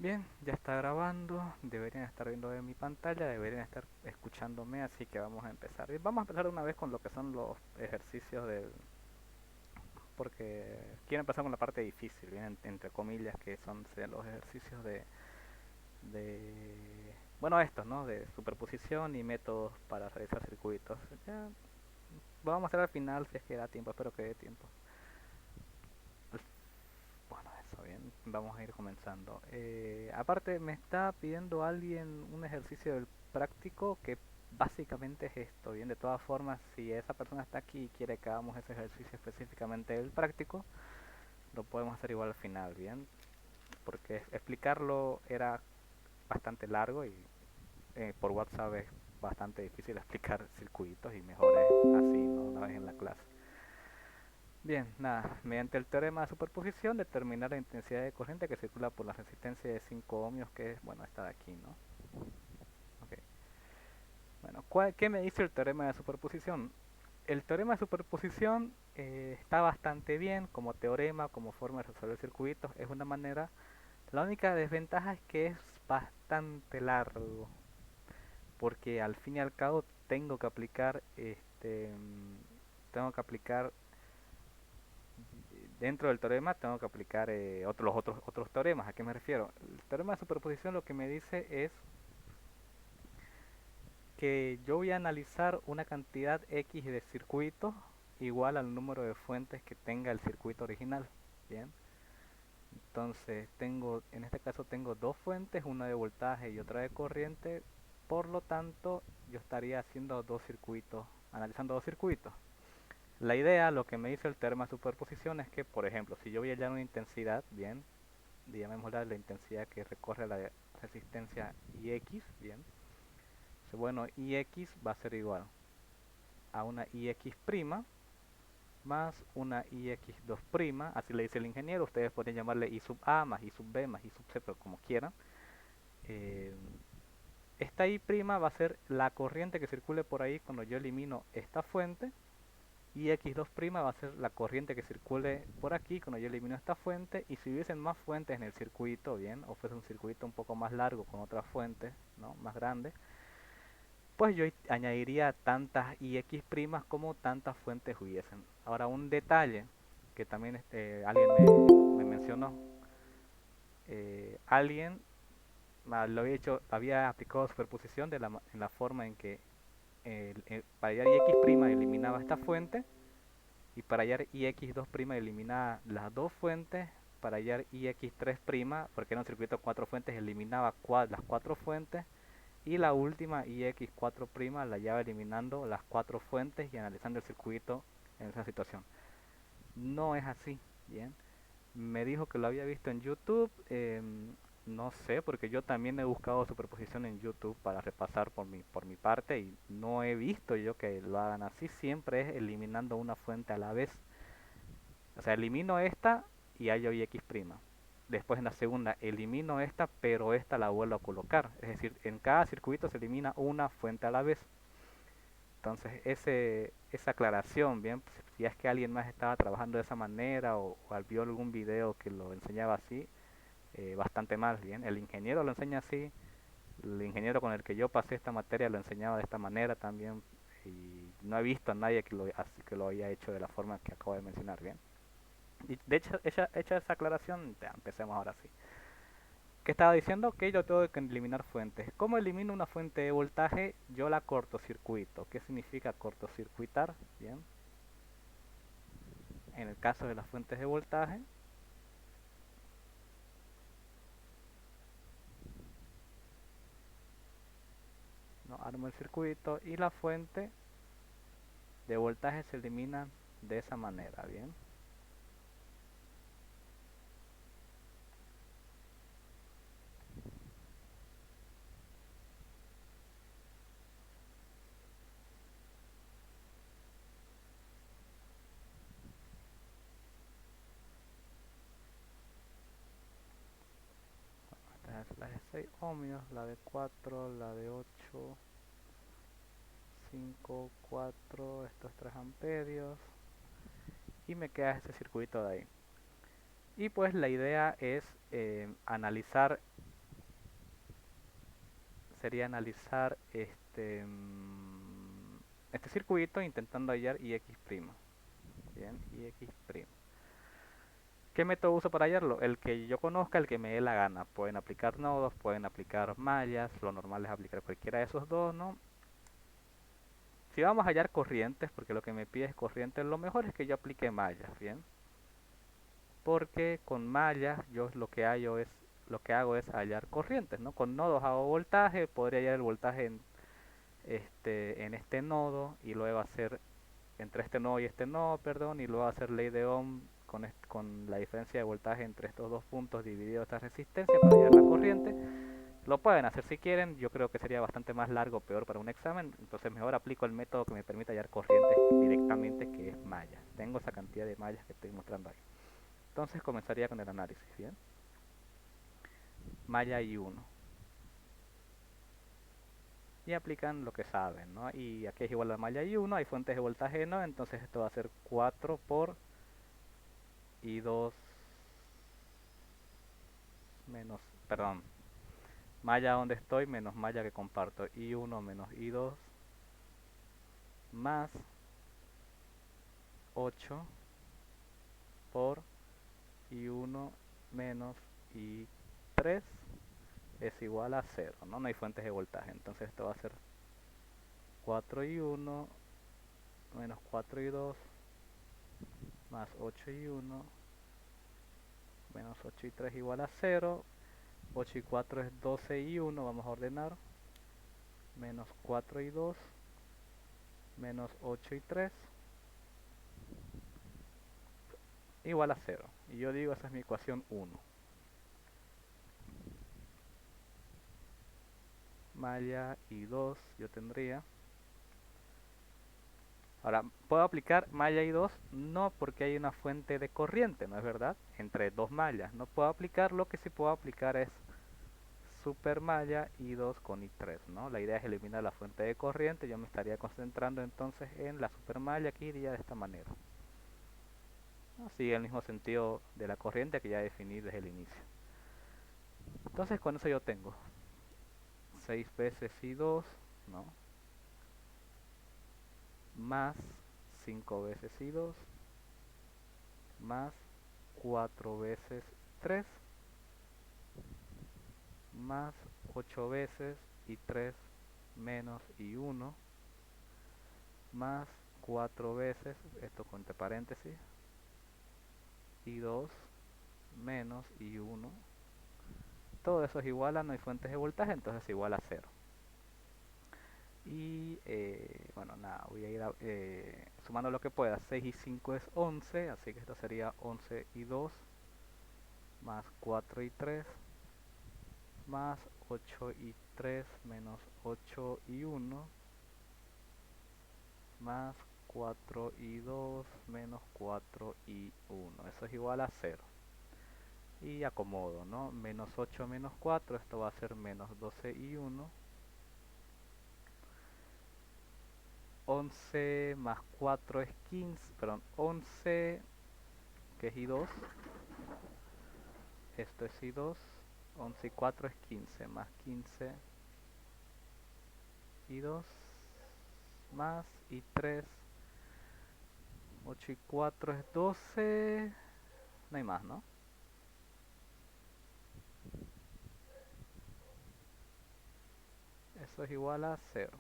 Bien, ya está grabando, deberían estar viendo en mi pantalla, deberían estar escuchándome, así que vamos a empezar. Y vamos a empezar una vez con lo que son los ejercicios del... porque quiero empezar con la parte difícil, bien, entre comillas, que serían los ejercicios bueno, estos, ¿no? De superposición y métodos para realizar circuitos. Ya, vamos a hacer al final si es que da tiempo, espero que dé tiempo. Bueno, eso bien, vamos a ir comenzando. Aparte, me está pidiendo alguien un ejercicio del práctico que básicamente es esto. Bien, de todas formas, si esa persona está aquí y quiere que hagamos ese ejercicio específicamente del práctico, lo podemos hacer igual al final, bien, porque explicarlo era bastante largo y por WhatsApp es bastante difícil explicar circuitos y mejor es así, ¿no? Una vez en la clase. Bien, nada, mediante el teorema de superposición determinar la intensidad de corriente que circula por la resistencia de 5 ohmios, que es, bueno, esta de aquí, ¿no? Ok. Bueno, ¿qué me dice el teorema de superposición? El teorema de superposición está bastante bien como teorema, como forma de resolver circuitos, es una manera. La única desventaja es que es bastante largo, porque al fin y al cabo tengo que aplicar dentro del teorema tengo que aplicar los otros teoremas. ¿A qué me refiero? El teorema de superposición lo que me dice es que yo voy a analizar una cantidad X de circuitos igual al número de fuentes que tenga el circuito original. Bien, entonces en este caso tengo dos fuentes, una de voltaje y otra de corriente, por lo tanto yo estaría haciendo dos circuitos, analizando dos circuitos. La idea, lo que me dice el teorema de superposición es que, por ejemplo, si yo voy a hallar una intensidad, bien, llamémosla la intensidad que recorre la resistencia IX, bien. Bueno, IX va a ser igual a una IX' más una IX2', así le dice el ingeniero, ustedes pueden llamarle I sub A más I sub B más I sub C, pero como quieran. Eh, esta I' va a ser la corriente que circule por ahí cuando yo elimino esta fuente, y X2' va a ser la corriente que circule por aquí cuando yo elimino esta fuente. Y si hubiesen más fuentes en el circuito, bien, o fuese un circuito un poco más largo con otras fuentes, ¿no? Más grandes, pues yo añadiría tantas IX' como tantas fuentes hubiesen. Ahora, un detalle que también alguien me mencionó, alguien lo había hecho, había aplicado superposición en la forma en que para hallar IX' eliminaba esta fuente, y para hallar IX2' eliminaba las dos fuentes, para hallar IX3', porque era un circuito de cuatro fuentes, eliminaba las cuatro fuentes, y la última IX4' la hallaba eliminando las cuatro fuentes y analizando el circuito en esa situación. No es así, bien. Me dijo que lo había visto en YouTube, no sé, porque yo también he buscado superposición en YouTube para repasar por mi parte y no he visto yo que lo hagan así, siempre es eliminando una fuente a la vez. O sea, elimino esta y hallo IX'. Después en la segunda elimino esta, pero esta la vuelvo a colocar. Es decir, en cada circuito se elimina una fuente a la vez. Entonces, esa aclaración, bien, si es que alguien más estaba trabajando de esa manera o vio algún video que lo enseñaba así, bastante mal, bien. El ingeniero lo enseña así, el ingeniero con el que yo pasé esta materia lo enseñaba de esta manera también, y no he visto a nadie que lo haya hecho de la forma que acabo de mencionar, bien. Y de hecho, hecha esa aclaración, ya, empecemos ahora sí. ¿Qué estaba diciendo? Que yo tengo que eliminar fuentes. ¿Cómo elimino una fuente de voltaje? Yo la cortocircuito. ¿Qué significa cortocircuitar? Bien. En el caso de las fuentes de voltaje, ¿no? Armo el circuito y la fuente de voltaje se elimina de esa manera. Bien. Esta es la de 6 ohmios, la de 4, la de 8, 5, 4, estos 3 amperios. Y me queda este circuito de ahí. Y pues la idea es analizar sería analizar este circuito intentando hallar ix'. Bien, ix'. ¿Qué método uso para hallarlo? El que yo conozca, el que me dé la gana. Pueden aplicar nodos, pueden aplicar mallas, lo normal es aplicar cualquiera de esos dos, ¿no? Si vamos a hallar corrientes, porque lo que me pide es corrientes, lo mejor es que yo aplique mallas, ¿bien? Porque con mallas yo lo que hago es hallar corrientes, ¿no? Con nodos hago voltaje, podría hallar el voltaje en este nodo y luego hacer entre este nodo y este nodo, perdón, y luego hacer ley de Ohm con la diferencia de voltaje entre estos dos puntos dividido esta resistencia para hallar la corriente. Lo pueden hacer si quieren, yo creo que sería bastante más largo o peor para un examen, entonces mejor aplico el método que me permite hallar corrientes directamente, que es mallas. Tengo esa cantidad de mallas que estoy mostrando ahí. Entonces comenzaría con el análisis, ¿bien? Malla I1. Y aplican lo que saben, ¿no? Y aquí es igual a malla I1, hay fuentes de voltaje no, entonces esto va a ser 4 por I2 menos, perdón, malla donde estoy menos malla que comparto, I1 menos I2 más 8 por I1 menos I3 es igual a 0, ¿no? No hay fuentes de voltaje, entonces esto va a ser 4I1 menos 4I2 más 8I1 menos 8I3 igual a 0. 8 y 4 es 12 y 1, vamos a ordenar, menos 4 y 2, menos 8 y 3, igual a 0. Y yo digo, esa es mi ecuación 1. Malla y 2 yo tendría. Ahora, ¿puedo aplicar malla y 2? No, porque hay una fuente de corriente, ¿no es verdad? Entre dos mallas. No puedo aplicar, lo que sí puedo aplicar es supermalla I2 con I3, ¿no? La idea es eliminar la fuente de corriente, yo me estaría concentrando entonces en la supermalla, que iría de esta manera. Sigue el mismo sentido de la corriente que ya definí desde el inicio. Entonces con eso yo tengo 6 veces I2, ¿no? Más 5 veces I2, más 4 veces 3, más 8 veces I3 menos I1, más 4 veces, esto con entre paréntesis, I2 menos I1. Todo eso es igual a, no hay fuentes de voltaje, entonces es igual a 0. Y bueno, nada, voy a ir sumando lo que pueda. 6 y 5 es 11, así que esto sería 11 y 2, más 4 y 3, más 8 y 3, menos 8 y 1, más 4 y 2, menos 4 y 1. Eso es igual a 0. Y acomodo, ¿no? Menos 8 menos 4, esto va a ser menos 12 y 1. 11 más 4 es 15, perdón, 11 que es I2, esto es I2, 11 y 4 es 15, más 15 I2, más I3, 8 y 4 es 12, no hay más, ¿no? Eso es igual a 0,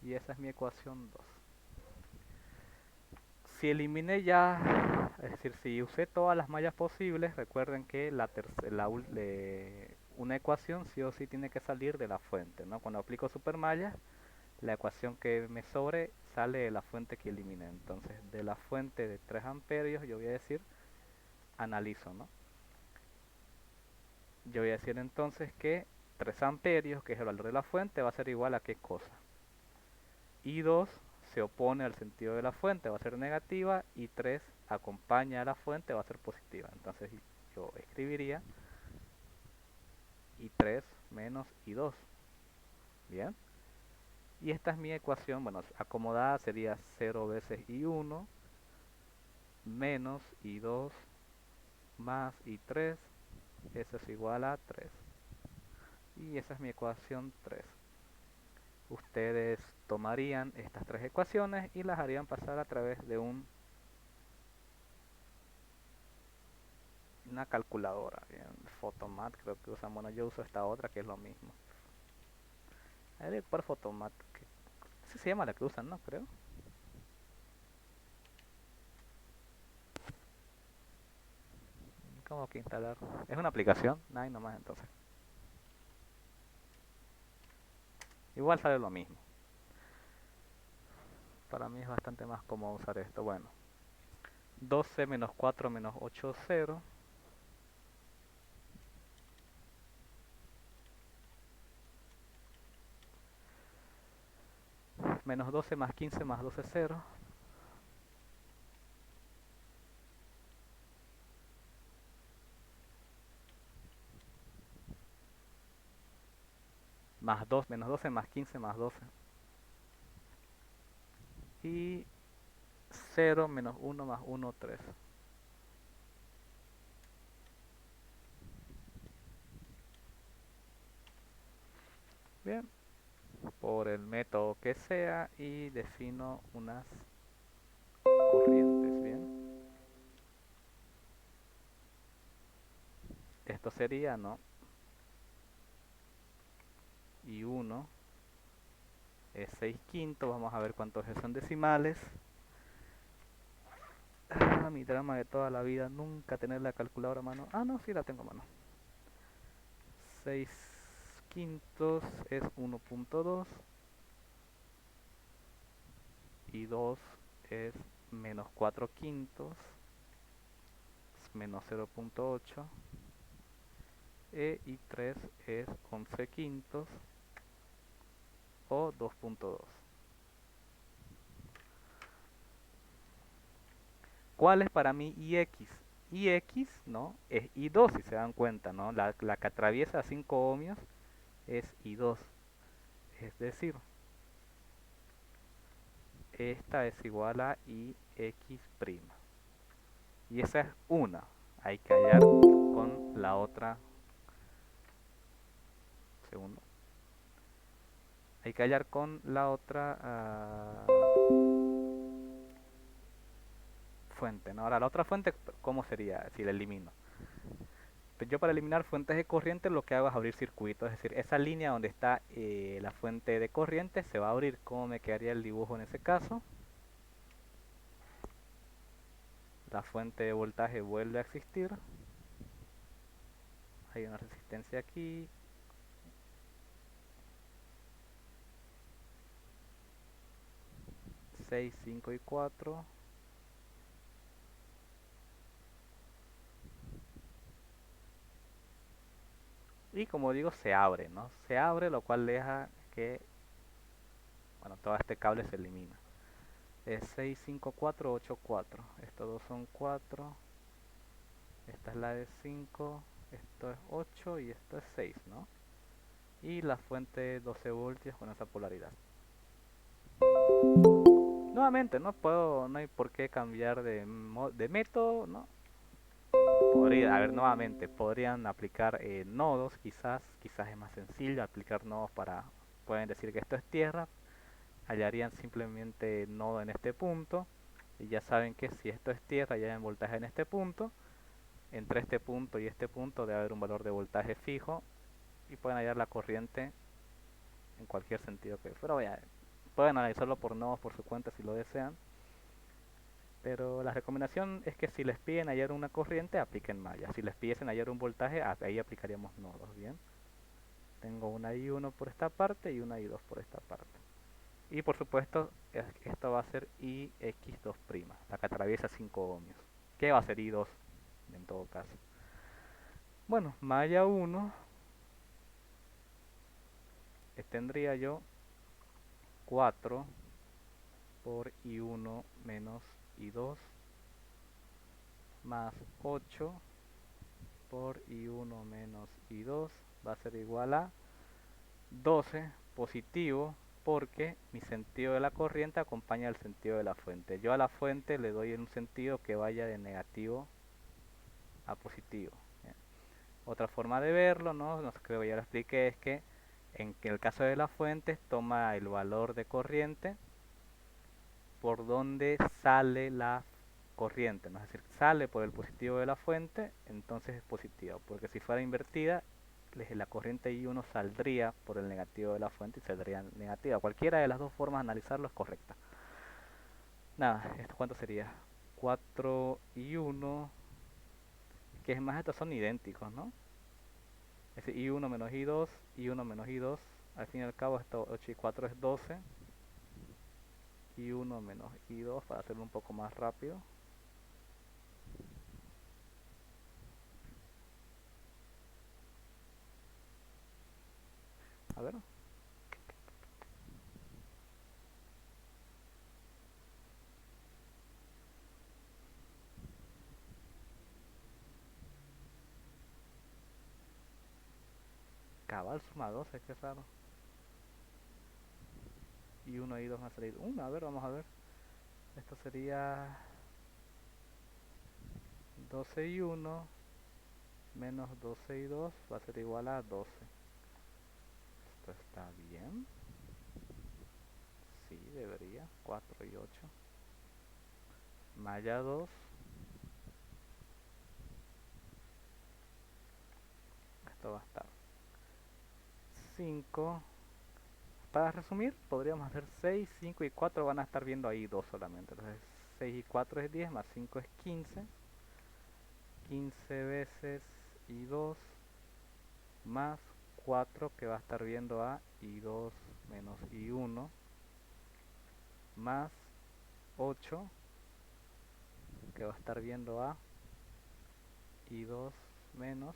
y esa es mi ecuación 2. Si eliminé ya, es decir, si usé todas las mallas posibles, recuerden que una ecuación sí o sí tiene que salir de la fuente, ¿no? Cuando aplico supermallas, la ecuación que me sobre sale de la fuente que eliminé. Entonces, de la fuente de 3 amperios, yo voy a decir, analizo, ¿no? Yo voy a decir entonces que 3 amperios, que es el valor de la fuente, va a ser igual a qué cosa. I2 se opone al sentido de la fuente, va a ser negativa, y 3 acompaña a la fuente, va a ser positiva. Entonces yo escribiría I3 menos I2. Bien. Y esta es mi ecuación, bueno, acomodada sería 0 veces I1 menos I2 más I3, eso es igual a 3. Y esa es mi ecuación 3. Ustedes tomarían estas tres ecuaciones y las harían pasar a través de una calculadora. Bien, Photomat creo que usan. Bueno, yo uso esta otra que es lo mismo. Hay que ocupar Photomat. Así se llama la que usan, ¿no? Creo. ¿Cómo que instalar? Es una aplicación. Nada, nomás entonces. Igual sale lo mismo. Para mí es bastante más cómodo usar esto. Bueno. 12 menos 4 menos 8, 0. Menos 12 más 15 más 12, 0. Más 2, menos 12 más 15 más 12. Y 0 menos 1 más 1, 3. Bien, por el método que sea y defino unas corrientes. Bien, esto sería, ¿no? Y 1 es 6 quintos. Vamos a ver cuántos son decimales. Mi drama de toda la vida, nunca tener la calculadora a mano. Ah, no, sí la tengo a mano. 6 quintos es 1.2 y 2 es menos 4 quintos es menos 0.8 y 3 es 11 quintos o 2.2. ¿Cuál es para mí IX? IX, ¿no? Es I2 si se dan cuenta, ¿no? La que atraviesa 5 ohmios es I2. Es decir, esta es igual a IX'. Y esa es una. Hay que hallar con la otra. Segundo. Hay que hallar con la otra fuente, ¿no? Ahora, la otra fuente, ¿cómo sería si la elimino? Pues yo para eliminar fuentes de corriente lo que hago es abrir circuitos, es decir, esa línea donde está la fuente de corriente se va a abrir. ¿Cómo me quedaría el dibujo en ese caso? La fuente de voltaje vuelve a existir. Hay una resistencia aquí. 6, 5 y 4. Y como digo, se abre, ¿no? Se abre, lo cual deja que, bueno, todo este cable se elimina. Es 6, 5, 4, 8, 4. Estos dos son 4. Esta es la de 5. Esto es 8 y esto es 6, ¿no? Y la fuente 12 voltios con esa polaridad. Nuevamente, no hay por qué cambiar de método, ¿no? A ver, nuevamente, podrían aplicar nodos, quizás es más sencillo aplicar nodos pueden decir que esto es tierra, hallarían simplemente nodo en este punto, y ya saben que si esto es tierra y hay un voltaje en este punto, entre este punto y este punto debe haber un valor de voltaje fijo, y pueden hallar la corriente en cualquier sentido que fuera. Pueden analizarlo por nodos por su cuenta si lo desean, pero la recomendación es que si les piden hallar una corriente, apliquen malla. Si les pidiesen hallar un voltaje, ahí aplicaríamos nodos, ¿bien? Tengo una I1 por esta parte y una I2 por esta parte. Y por supuesto, esto va a ser IX2', la que atraviesa 5 ohmios. ¿Qué va a ser I2 en todo caso? Bueno, malla 1, tendría yo 4 por I1 menos I2 más 8 por I1 menos I2 va a ser igual a 12 positivo, porque mi sentido de la corriente acompaña el sentido de la fuente. Yo a la fuente le doy en un sentido que vaya de negativo a positivo. Bien. Otra forma de verlo, no sé, creo que ya lo expliqué, es que en que el caso de las fuentes toma el valor de corriente por donde sale la corriente, ¿no? Es decir, sale por el positivo de la fuente, entonces es positiva, porque si fuera invertida, la corriente I1 saldría por el negativo de la fuente y saldría negativa. Cualquiera de las dos formas de analizarlo es correcta. Nada, ¿esto cuánto sería? 4 y 1, que es más, estos son idénticos, ¿no? Es decir, I1 menos I2, I1 menos I2, al fin y al cabo esto 8 y 4 es 12, I1 menos I2 para hacerlo un poco más rápido. A ver, cabal suma 12, qué raro. I1 y I2 va a salir 1, a ver, vamos a ver. Esto sería 12 y 1 menos 12 y 2 va a ser igual a 12. Esto está bien. Sí, debería. 4 y 8. Malla 2. Esto va a estar 5. Para resumir, podríamos hacer 6, 5 y 4 van a estar viendo ahí 2 solamente. Entonces 6 y 4 es 10, más 5 es 15. 15 veces y 2 más 4 que va a estar viendo a y 2 menos y 1 más 8 que va a estar viendo a y 2 menos.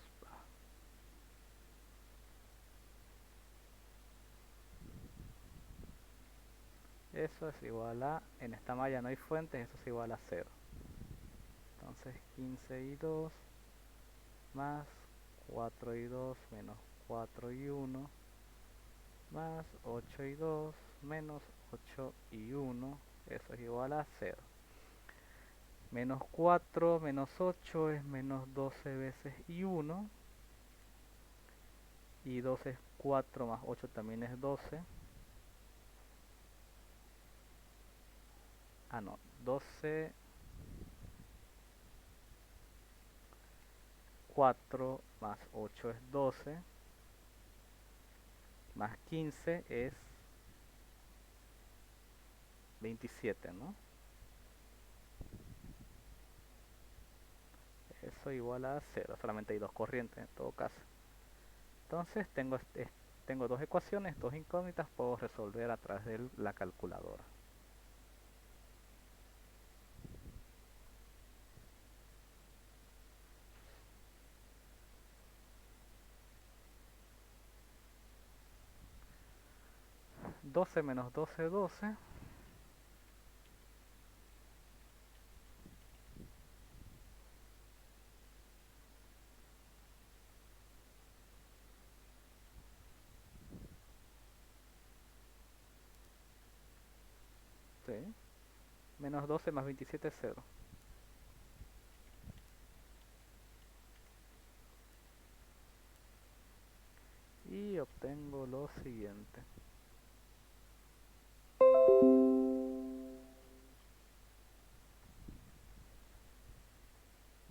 Eso es igual a, en esta malla no hay fuentes, eso es igual a 0. Entonces 15 y 2 más 4 y 2 menos 4 y 1 más 8 y 2 menos 8 y 1, eso es igual a 0. Menos 4 menos 8 es menos 12 veces y 1. Y 2 es 4 más 8 también es 12. Ah, no, 12, 4 más 8 es 12. Más 15 es 27, ¿no? Eso igual a 0, solamente hay dos corrientes en todo caso. Entonces tengo dos ecuaciones, dos incógnitas, puedo resolver a través de la calculadora. Doce menos 12, 12. Sí. Menos 12 más 27 es 0. Y obtengo lo siguiente.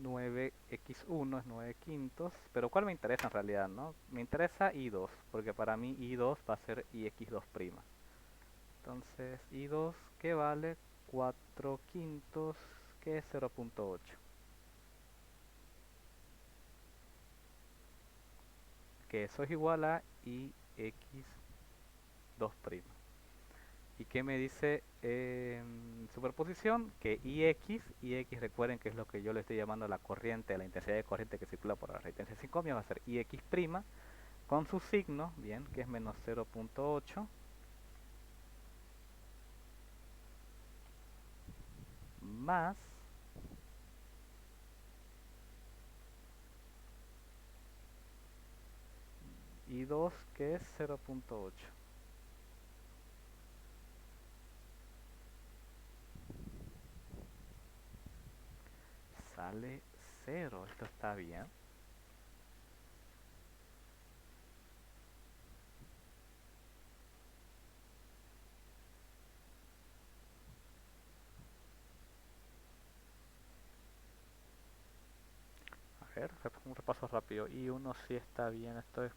9x1 es 9 quintos, pero ¿cuál me interesa en realidad, no? Me interesa i2, porque para mí i2 va a ser ix2'. Entonces i2 que vale 4 quintos, que es 0.8, que eso es igual a ix2'. ¿Y qué me dice superposición? Que ix recuerden que es lo que yo le estoy llamando la corriente, la intensidad de corriente que circula por la resistencia 5 ohmios, va a ser ix' con su signo, bien, que es menos 0.8 más I2 que es 0.8. Sale 0, esto está bien. ver, un repaso rápido. I1 sí está bien, esto es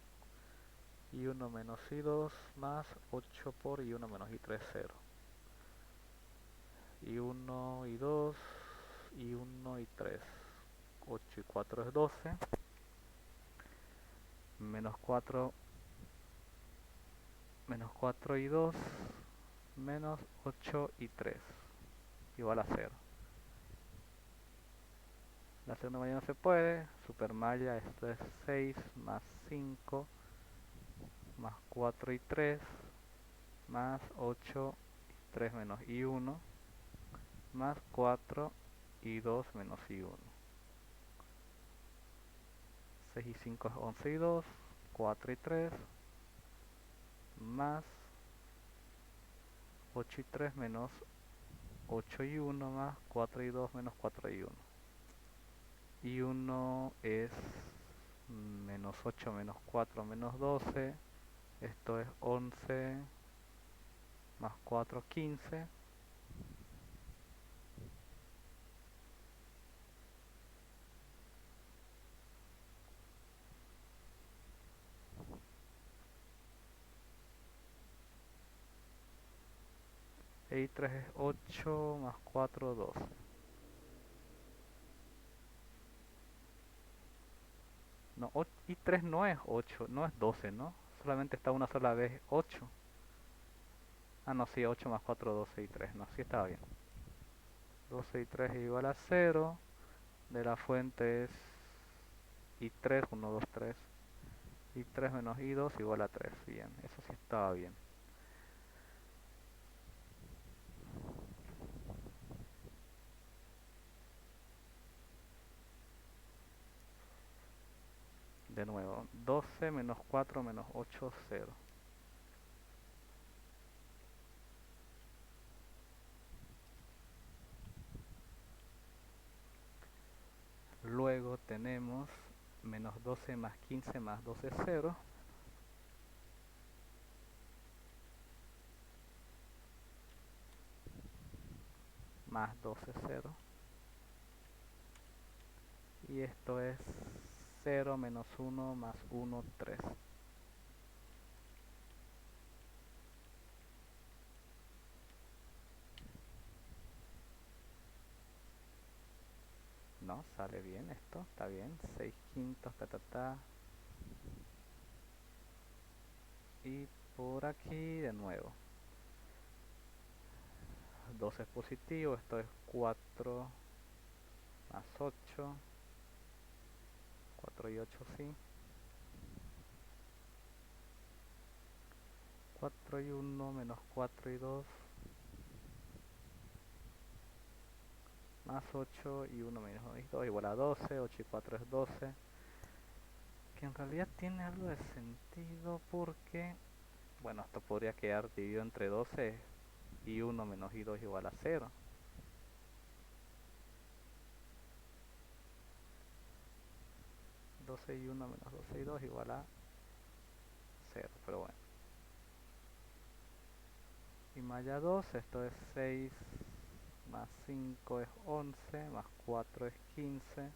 I1 menos I2 más 8 por I1 menos I3, 0. I1, I2, I1, I3. 8 y 4 es 12. Menos 4, menos 4 y 2, menos 8 y 3, igual a 0. La segunda malla no se puede, supermalla, esto es 6 más 5, más 4 y 3, más 8 y 3 menos I1, más 4 y 2 menos I1. 6 y 5 es 11 y 2, 4 y 3, más 8 y 3 menos 8 y 1, más 4 y 2 menos 4 y 1. Y 1 es menos 8 menos 4 menos 12. Esto es 11 más 4, 15. Y 3 es 8 más 4, 12. No, y 3 no es 8, no es 12, ¿no? Solamente está una sola vez 8. Ah, no, sí, 8 más 4, 12 y 3. No, sí estaba bien. 12 y 3 es igual a 0. De la fuente es I3, 1, 2, 3. I3 menos I2 igual a 3. Bien, eso sí estaba bien. De nuevo, 12 menos 4 menos 8, 0. Luego tenemos menos 12 más 15 más 12, 0. Más 12, 0. Y esto es 0 menos 1 más 1, 3. No, sale bien esto, está bien. 6 quintos, ta, ta, ta. Y por aquí de nuevo. 12 es positivo, esto es 4 más 8. 4 y 8, sí. 4 y 1 menos 4 y 2. Más 8 y 1 menos 2 igual a 12. 8 y 4 es 12. Que en realidad tiene algo de sentido porque, bueno, esto podría quedar dividido entre 12 y 1 menos y 2 igual a 0. 12 y 1 menos 12 y 2 igual a 0, pero bueno. Y malla 2, esto es 6 más 5 es 11, más 4 es 15.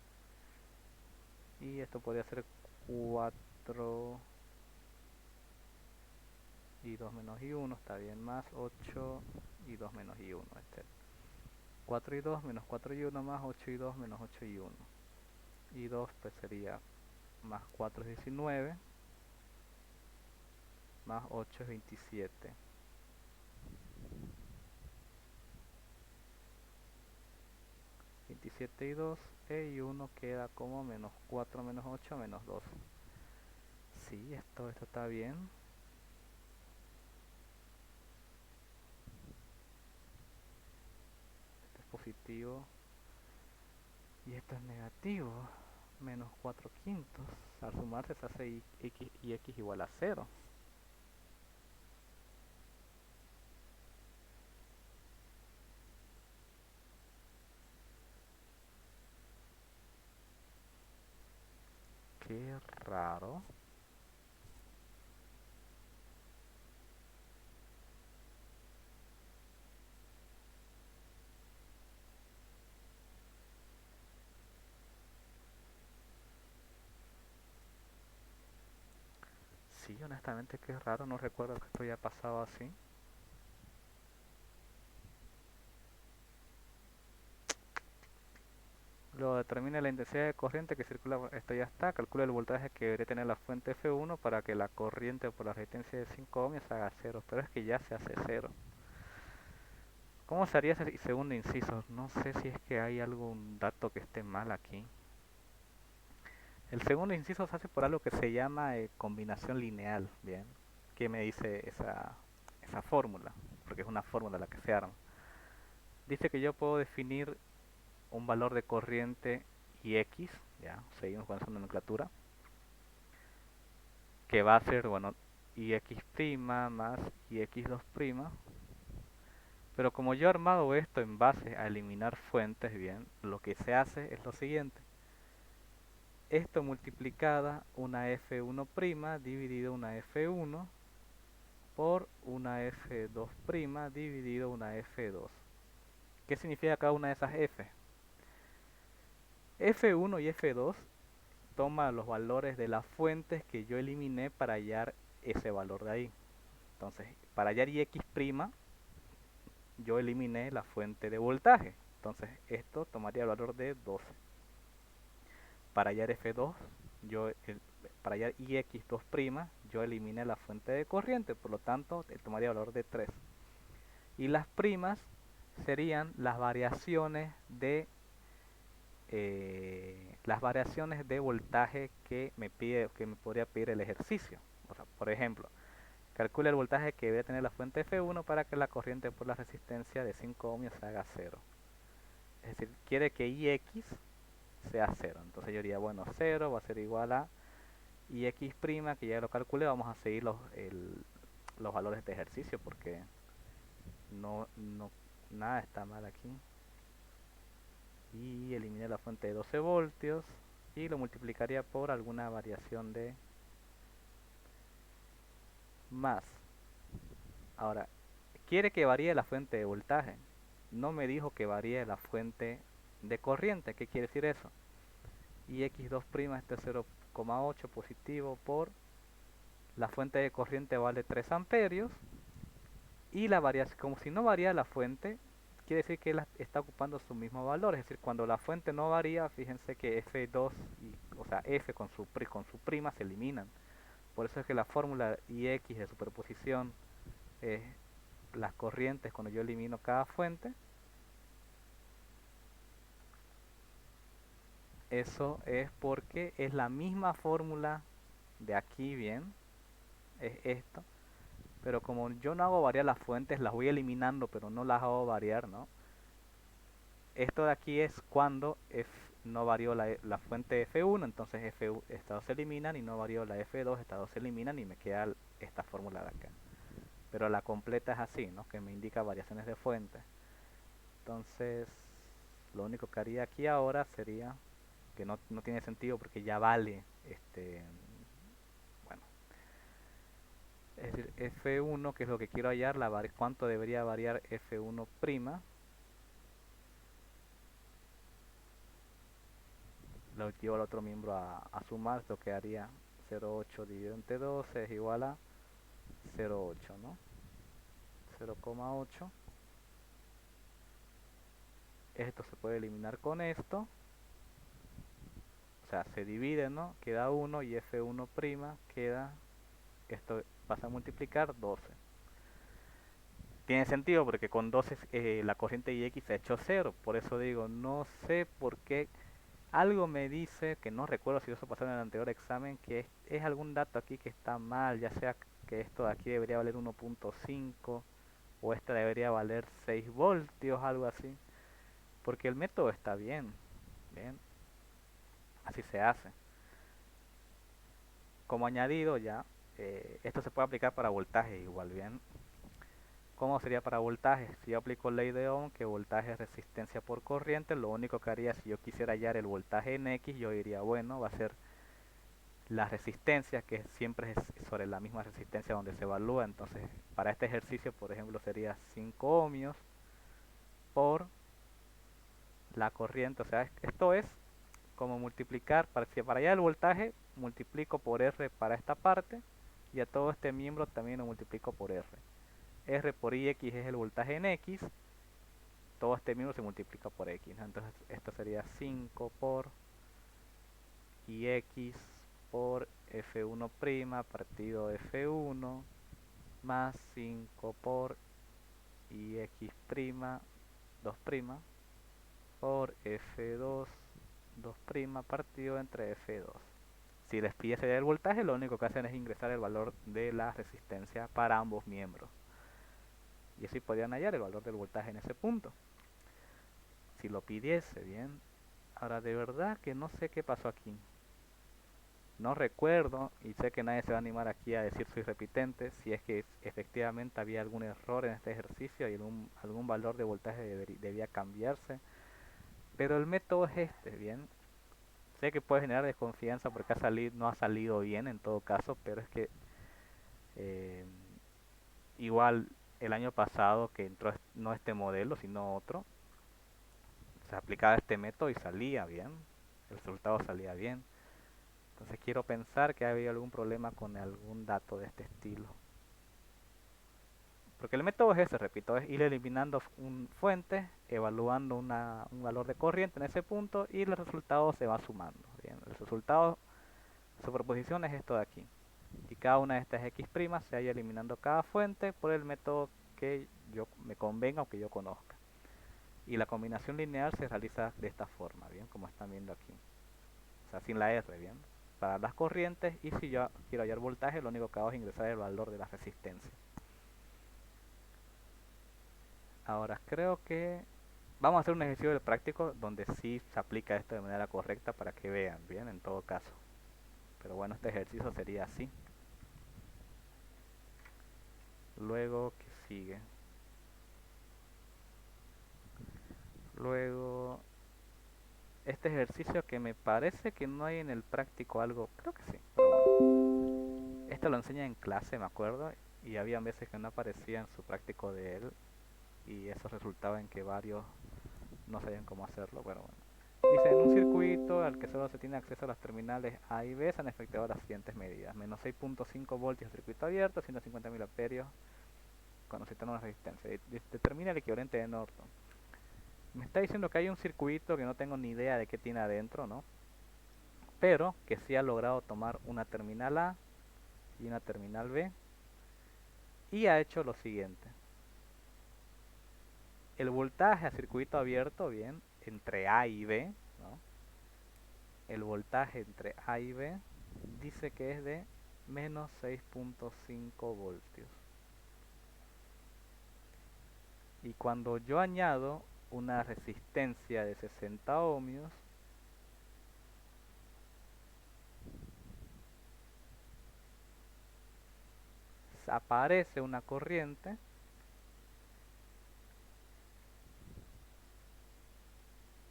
Y esto podría ser 4 y 2 menos y 1, está bien, más 8 y 2 menos y 1. 4 y 2 menos 4 y 1 más 8 y 2 menos 8 y 1. Y 2 pues sería más 4 es 19, más 8 es 27. 27 y 2 y 1 queda como menos 4 menos 8 menos 2. Sí, esto está bien. Esto es positivo y esto es negativo. Menos 4 quintos. Al sumarse se hace x y x igual a 0. Qué raro. Sí, honestamente que es raro, no recuerdo que esto haya pasado así. Luego determine la intensidad de corriente que circula, esto ya está, calcula el voltaje que debería tener la fuente F1 para que la corriente por la resistencia de 5 ohms haga cero, pero es que ya se hace cero. ¿Cómo se haría ese segundo inciso? No sé si es que hay algún dato que esté mal aquí. El segundo inciso se hace por algo que se llama combinación lineal, ¿bien? ¿Qué me dice esa fórmula? Porque es una fórmula la que se arma. Dice que yo puedo definir un valor de corriente y X, ya, seguimos con esa nomenclatura, que va a ser, bueno, IX' más IX2', pero como yo he armado esto en base a eliminar fuentes, bien, lo que se hace es lo siguiente. Esto multiplicada una F1' dividido una F1 por una F2' dividido una F2. ¿Qué significa cada una de esas F? F1 y F2 toma los valores de las fuentes que yo eliminé para hallar ese valor de ahí. Entonces, para hallar IX', yo eliminé la fuente de voltaje. Entonces, esto tomaría el valor de 12. Para hallar F2, para hallar IX2', yo eliminé la fuente de corriente, por lo tanto, tomaría el valor de 3. Y las primas serían las variaciones de voltaje que me podría pedir el ejercicio. O sea, por ejemplo, calcula el voltaje que debe tener la fuente F1 para que la corriente por la resistencia de 5 ohms se haga cero. Es decir, quiere que IX sea cero. Entonces yo diría, bueno, 0 va a ser igual a IX', que ya lo calculé. Vamos a seguir los valores de ejercicio porque nada está mal aquí. Y eliminé la fuente de 12 voltios y lo multiplicaría por alguna variación de más. Ahora, quiere que varíe la fuente de voltaje. No me dijo que varíe la fuente de corriente. ¿Qué quiere decir eso? Y X2' este es 0,8 positivo por la fuente de corriente vale 3 amperios y la variación, como si no varía la fuente, quiere decir que él está ocupando su mismo valor. Es decir, cuando la fuente no varía, fíjense que F2 o sea, F con su prima se eliminan. Por eso es que la fórmula IX de superposición es las corrientes cuando yo elimino cada fuente. Eso es porque es la misma fórmula de aquí, bien, es esto. Pero como yo no hago variar las fuentes, las voy eliminando, pero no las hago variar, ¿no? Esto de aquí es cuando no varió la fuente F1, entonces estas dos se eliminan y no varió la F2, estas dos se eliminan y me queda esta fórmula de acá. Pero la completa es así, ¿no? Que me indica variaciones de fuente. Entonces, lo único que haría aquí ahora sería, que no tiene sentido porque ya vale, bueno, es decir, F1, que es lo que quiero hallar, cuánto debería variar F1', lo llevo al otro miembro a sumar, esto quedaría 0,8 dividido entre 12 es igual a 0,8, ¿no? 0,8. Esto se puede eliminar con esto, o sea, se divide, ¿no? Queda 1 y F1' queda, esto pasa a multiplicar 12. Tiene sentido porque con 12 la corriente IX se ha hecho 0, por eso digo, no sé por qué. Algo me dice, que no recuerdo si eso pasó en el anterior examen, que es algún dato aquí que está mal, ya sea que esto de aquí debería valer 1,5 o este debería valer 6 voltios, algo así. Porque el método está bien, bien, así se hace. Como añadido ya, esto se puede aplicar para voltaje igual, bien. ¿Cómo sería para voltaje? Si yo aplico ley de Ohm, que voltaje es resistencia por corriente, lo único que haría si yo quisiera hallar el voltaje en X, yo diría, bueno, va a ser la resistencia, que siempre es sobre la misma resistencia donde se evalúa. Entonces, para este ejercicio, por ejemplo, sería 5 ohmios por la corriente. O sea, esto es como multiplicar, para allá el voltaje, multiplico por R para esta parte y a todo este miembro también lo multiplico por R. R por Ix es el voltaje en X, todo este miembro se multiplica por X, ¿no? Entonces esto sería 5 por Ix por F1' partido F1 más 5 por Ix', 2' por F2, 2' partido entre F2. Si les pide el voltaje, lo único que hacen es ingresar el valor de la resistencia para ambos miembros. Y así podrían hallar el valor del voltaje en ese punto. Si lo pidiese, bien. Ahora, de verdad que no sé qué pasó aquí. No recuerdo, y sé que nadie se va a animar aquí a decir soy repitente, si es que efectivamente había algún error en este ejercicio y algún valor de voltaje debía cambiarse. Pero el método es este, bien. Sé que puede generar desconfianza porque no ha salido bien en todo caso, pero es que eh, igual el año pasado que entró no este modelo sino otro, se aplicaba este método y salía bien, el resultado salía bien. Entonces quiero pensar que había algún problema con algún dato de este estilo. Porque el método es ese, repito, es ir eliminando fuentes, evaluando un valor de corriente en ese punto y el resultado se va sumando. Bien, el resultado, superposición es esto de aquí. Y cada una de estas X' se vaya eliminando cada fuente por el método que yo me convenga o que yo conozca. Y la combinación lineal se realiza de esta forma, bien, como están viendo aquí. O sea, sin la R, bien, para las corrientes. Y si yo quiero hallar voltaje, lo único que hago es ingresar el valor de la resistencia. Ahora, creo que vamos a hacer un ejercicio del práctico donde sí se aplica esto de manera correcta para que vean, bien, en todo caso. Pero bueno, este ejercicio sería así. Luego, ¿qué sigue? Luego, este ejercicio que me parece que no hay en el práctico algo, creo que sí, pero bueno. Esto lo enseña en clase, me acuerdo, y había veces que no aparecía en su práctico de él, y eso resultaba en que varios no sabían cómo hacerlo, pero bueno. Dice, en un circuito al que solo se tiene acceso a las terminales A y B se han efectuado las siguientes medidas. Menos 6.5 voltios en circuito abierto, 150.000 amperios cuando se tiene una resistencia. Determina el equivalente de Norton. Me está diciendo que hay un circuito que no tengo ni idea de qué tiene adentro, ¿no? Pero que sí ha logrado tomar una terminal A y una terminal B y ha hecho lo siguiente. El voltaje a circuito abierto, bien, entre A y B, ¿no? El voltaje entre A y B dice que es de menos 6.5 voltios. Y cuando yo añado una resistencia de 60 ohmios, aparece una corriente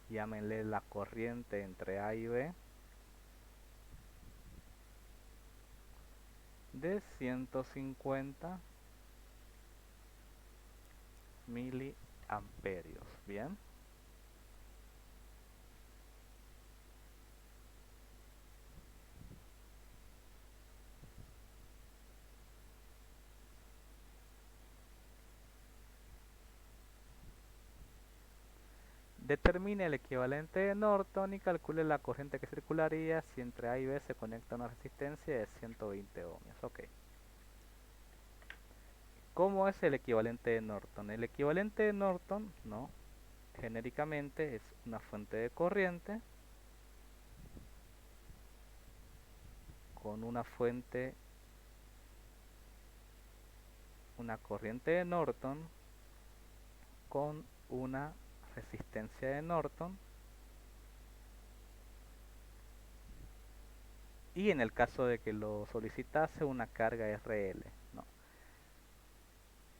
llámenle la corriente entre A y B de 150 miliamperios. Bien, determine el equivalente de Norton y calcule la corriente que circularía si entre A y B se conecta una resistencia de 120 ohmios. Ok. ¿Cómo es el equivalente de Norton? El equivalente de Norton, ¿no? Genéricamente es una fuente de corriente con una corriente de Norton con una resistencia de Norton y en el caso de que lo solicitase una carga RL, ¿no?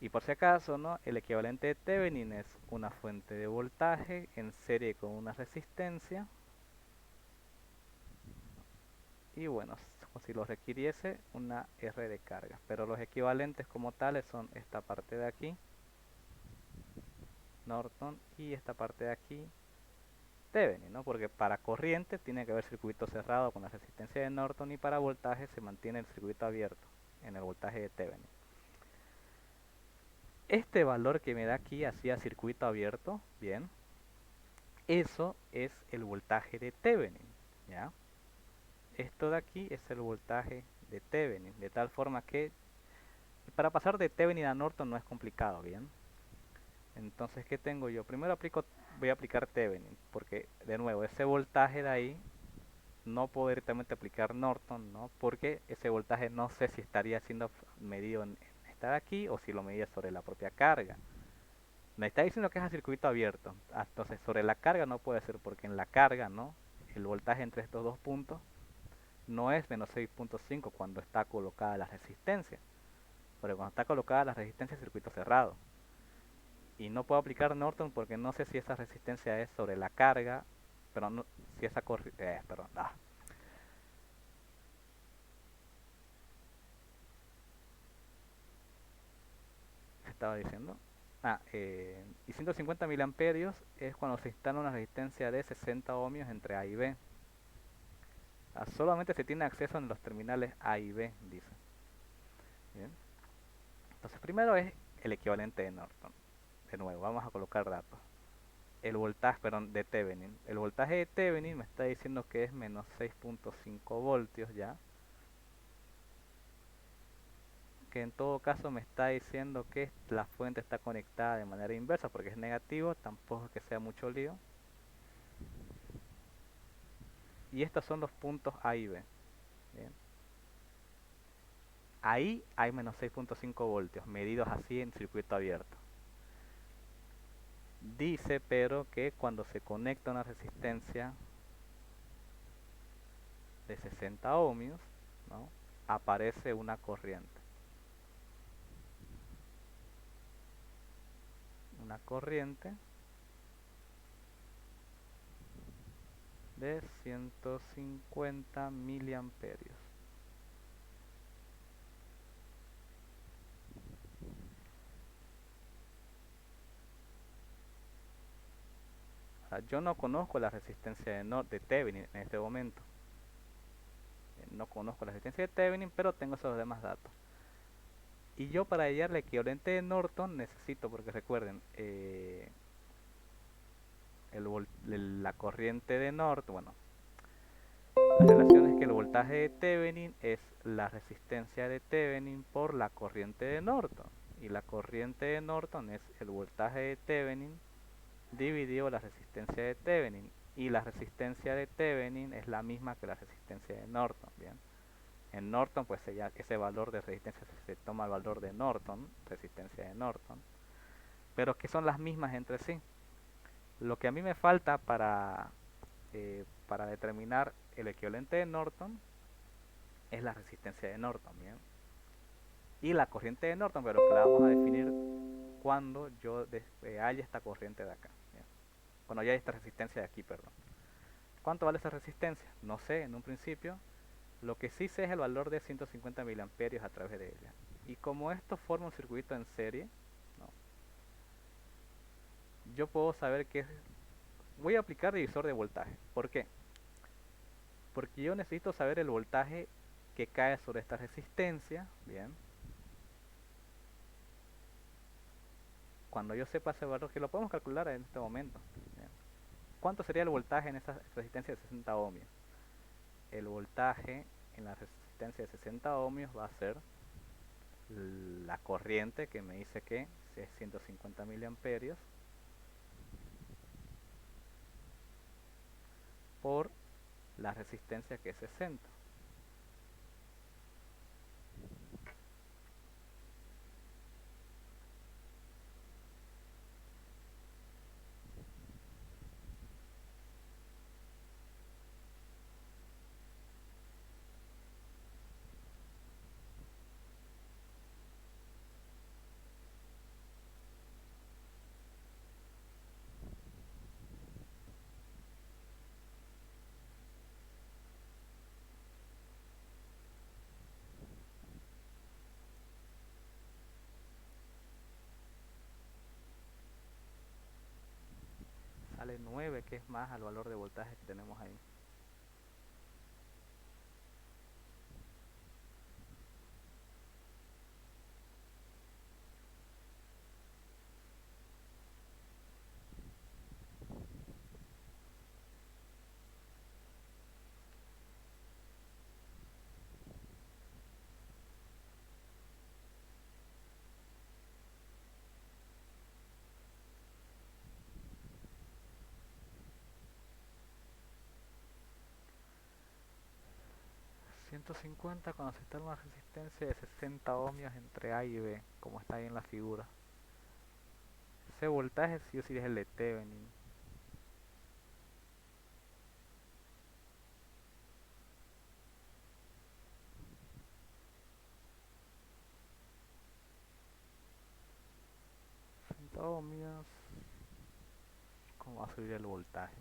Y por si acaso, ¿no? El equivalente de Thevenin es una fuente de voltaje en serie con una resistencia y bueno, si lo requiriese una R de carga, pero los equivalentes como tales son esta parte de aquí, Norton, y esta parte de aquí, Thevenin, ¿no? Porque para corriente tiene que haber circuito cerrado con la resistencia de Norton y para voltaje se mantiene el circuito abierto en el voltaje de Thevenin. Este valor que me da aquí hacia circuito abierto, bien, eso es el voltaje de Thevenin, ¿ya? Esto de aquí es el voltaje de Thevenin, de tal forma que para pasar de Thevenin a Norton no es complicado, bien. Entonces, ¿qué tengo yo? Primero voy a aplicar Thevenin, porque de nuevo, ese voltaje de ahí no puedo directamente aplicar Norton, ¿no? Porque ese voltaje no sé si estaría siendo medido en esta de aquí o si lo medía sobre la propia carga. Me está diciendo que es a circuito abierto. Entonces, sobre la carga no puede ser porque en la carga, ¿no? El voltaje entre estos dos puntos no es menos 6.5 cuando está colocada la resistencia. Porque cuando está colocada la resistencia es circuito cerrado. Y no puedo aplicar Norton porque no sé si esa resistencia es sobre la carga, pero no, si esa perdón, se estaba diciendo. Y 150 miliamperios es cuando se instala una resistencia de 60 ohmios entre A y B. Solamente se tiene acceso en los terminales A y B, dice. Bien. Entonces primero es el equivalente de Norton. De nuevo, vamos a colocar datos. El voltaje, perdón, de Thevenin. El voltaje de Thevenin me está diciendo que es menos 6.5 voltios ya. Que en todo caso me está diciendo que la fuente está conectada de manera inversa porque es negativo, tampoco es que sea mucho lío. Y estos son los puntos A y B. Bien. Ahí hay menos 6.5 voltios, medidos así en circuito abierto. Dice pero que cuando se conecta una resistencia de 60 ohmios, ¿no? Aparece una corriente. Una corriente de 150 miliamperios. Yo no conozco la resistencia de Thevenin en este momento. No conozco la resistencia de Thevenin, pero tengo esos demás datos. Y yo para hallar el equivalente de Norton necesito, porque recuerden, la corriente de Norton, bueno, la relación es que el voltaje de Thevenin es la resistencia de Thevenin por la corriente de Norton. Y la corriente de Norton es el voltaje de Thevenin dividido la resistencia de Thevenin. Y la resistencia de Thevenin es la misma que la resistencia de Norton, ¿bien? En Norton, pues ese valor de resistencia se toma el valor de Norton, resistencia de Norton, pero que son las mismas entre sí. Lo que a mí me falta para determinar el equivalente de Norton es la resistencia de Norton, ¿bien? Y la corriente de Norton, pero que la vamos a definir cuando yo haya esta corriente de acá, ¿bien? Cuando haya esta resistencia de aquí, perdón. ¿Cuánto vale esa resistencia? No sé en un principio. Lo que sí sé es el valor de 150 miliamperios a través de ella. Y como esto forma un circuito en serie, ¿no? Yo puedo saber que voy a aplicar divisor de voltaje. ¿Por qué? Porque yo necesito saber el voltaje que cae sobre esta resistencia, bien. Cuando yo sepa ese valor, que lo podemos calcular en este momento, bien. ¿Cuánto sería el voltaje en esa resistencia de 60 ohmios? El voltaje en la resistencia de 60 ohmios va a ser la corriente que me dice que es 150 miliamperios por la resistencia que es 60. Sale 9, que es más al valor de voltaje que tenemos ahí. 150 cuando se está en una resistencia de 60 ohmios entre A y B, como está ahí en la figura. Ese voltaje sí o sí es el de Thevenin. Ohmios. ¿Cómo va a subir el voltaje?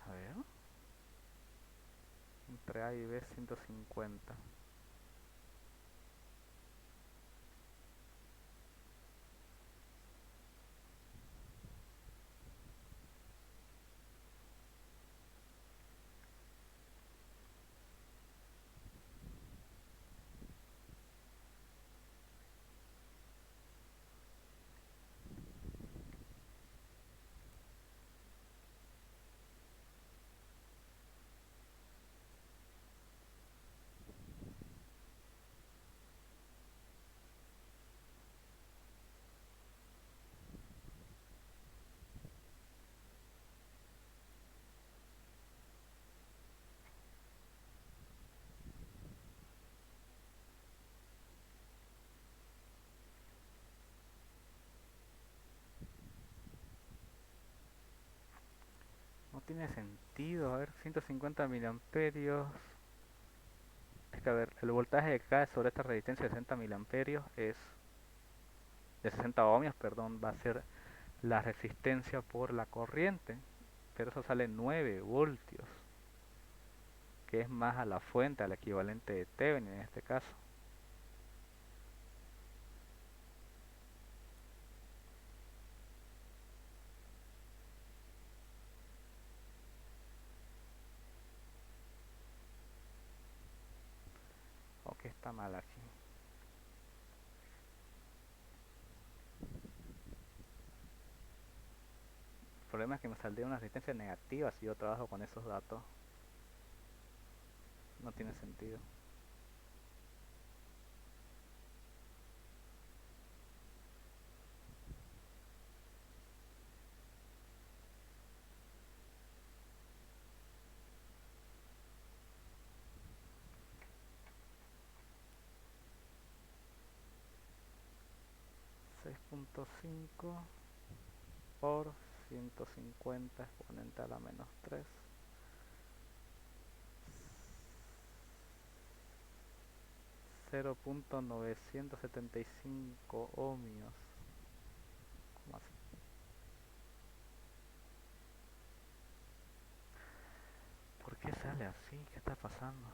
A ver. Entre A y B 150. No tiene sentido. A ver, 150 miliamperios. Es que a ver, el voltaje que cae sobre esta resistencia de 60 miliamperios es de 60 ohmios, perdón, va a ser la resistencia por la corriente, pero eso sale 9 voltios, que es más a la fuente, al equivalente de Thevenin en este caso. ¿O qué está mal aquí? El problema es que me saldría una resistencia negativa si yo trabajo con esos datos. No tiene sentido. 6.5 por 150 exponente a la menos 3. 0.975 ohmios. ¿Cómo así? ¿Por qué sale así? ¿Qué está pasando?